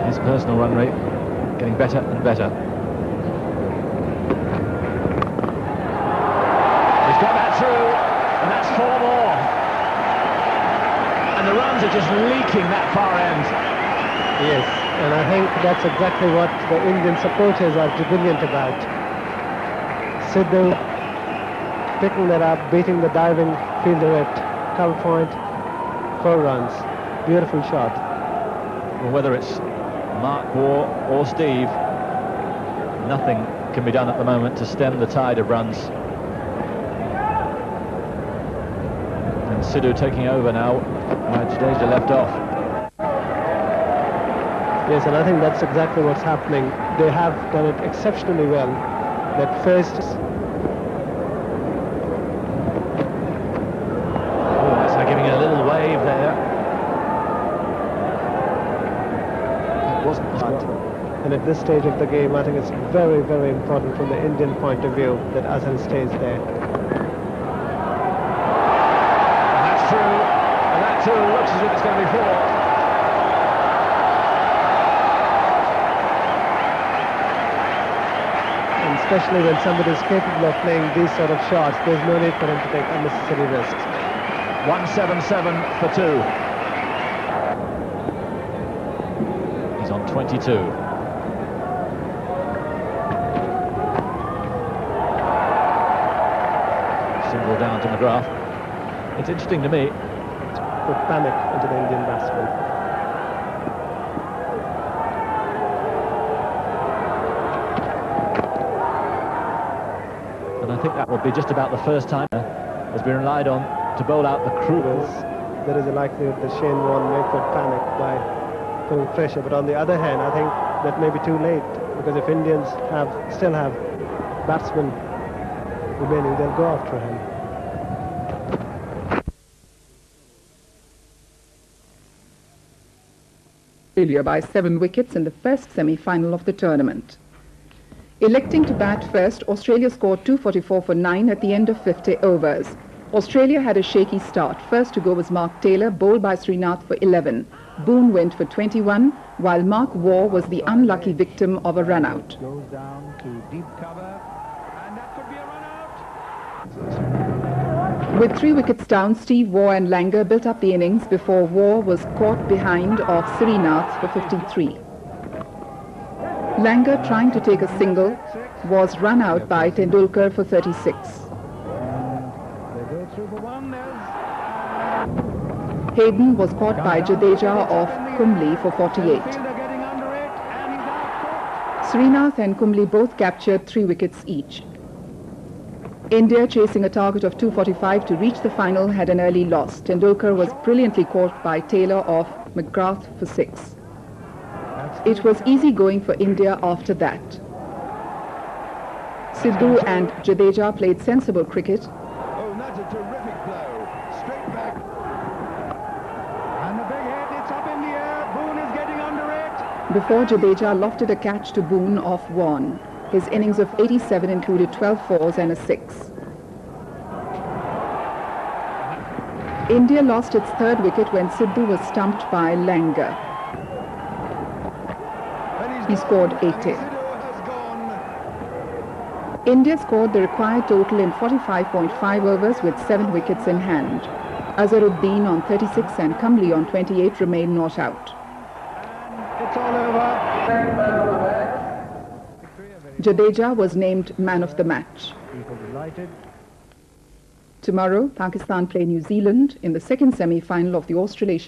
His personal run rate getting better and better. He's got that through, and that's 4 more. And the runs are just leaking that far end. Yes, and I think that's exactly what the Indian supporters are brilliant about. Sidhu picking that up, beating the diving fielder at cover point, 4 runs. Beautiful shot. Well, whether it's Mark, Waugh or Steve, nothing can be done at the moment to stem the tide of runs. And Sidhu taking over now, where Jadeja left off. Yes, and I think that's exactly what's happening. They have done it exceptionally well. That first... Oh, that's like giving it a little wave there. That wasn't hard. And at this stage of the game, I think it's very, very important from the Indian point of view that Azhar stays there. And that's true. And that too looks as if it's going to be 4. Especially when somebody is capable of playing these sort of shots, there's no need for him to take unnecessary risks. 177 for 2. He's on 22. Single down to McGrath. It's interesting to me. Put panic into the Indian batsman. And I think that will be just about the first time has been relied on to bowl out the cruisers. There is a likelihood that Shane Warne may put panic by putting pressure, but on the other hand, I think that may be too late, because if Indians still have batsmen remaining, they'll go after him. Australia by 7 wickets in the first semi-final of the tournament. Electing to bat first, Australia scored 244 for 9 at the end of 50 overs. Australia had a shaky start. First to go was Mark Taylor, bowled by Srinath for 11. Boone went for 21, while Mark Waugh was the unlucky victim of a run-out. Goes down to deep cover, and that could be a run-out. With 3 wickets down, Steve Waugh and Langer built up the innings before Waugh was caught behind of Srinath for 53. Langer, trying to take a single, was run out by Tendulkar for 36. Hayden was caught by Jadeja of Kumble for 48. Srinath and Kumble both captured 3 wickets each. India, chasing a target of 245 to reach the final, had an early loss. Tendulkar was brilliantly caught by Taylor of McGrath for 6. It was easy going for India after that. Sidhu and Jadeja played sensible cricket. Oh, that's a terrific blow. Straight back. And the big hit, it's up in the air. Boone is getting under it. Before Jadeja lofted a catch to Boone off Warne. His innings of 87 included 12 fours and a 6. India lost its 3rd wicket when Sidhu was stumped by Langer. He scored 80. India scored the required total in 45.5 overs with 7 wickets in hand. Azharuddin on 36 and Kumble on 28 remained not out. It's all over. Jadeja was named man of the match. People delighted. Tomorrow, Pakistan play New Zealand in the second semi-final of the Austral-Asia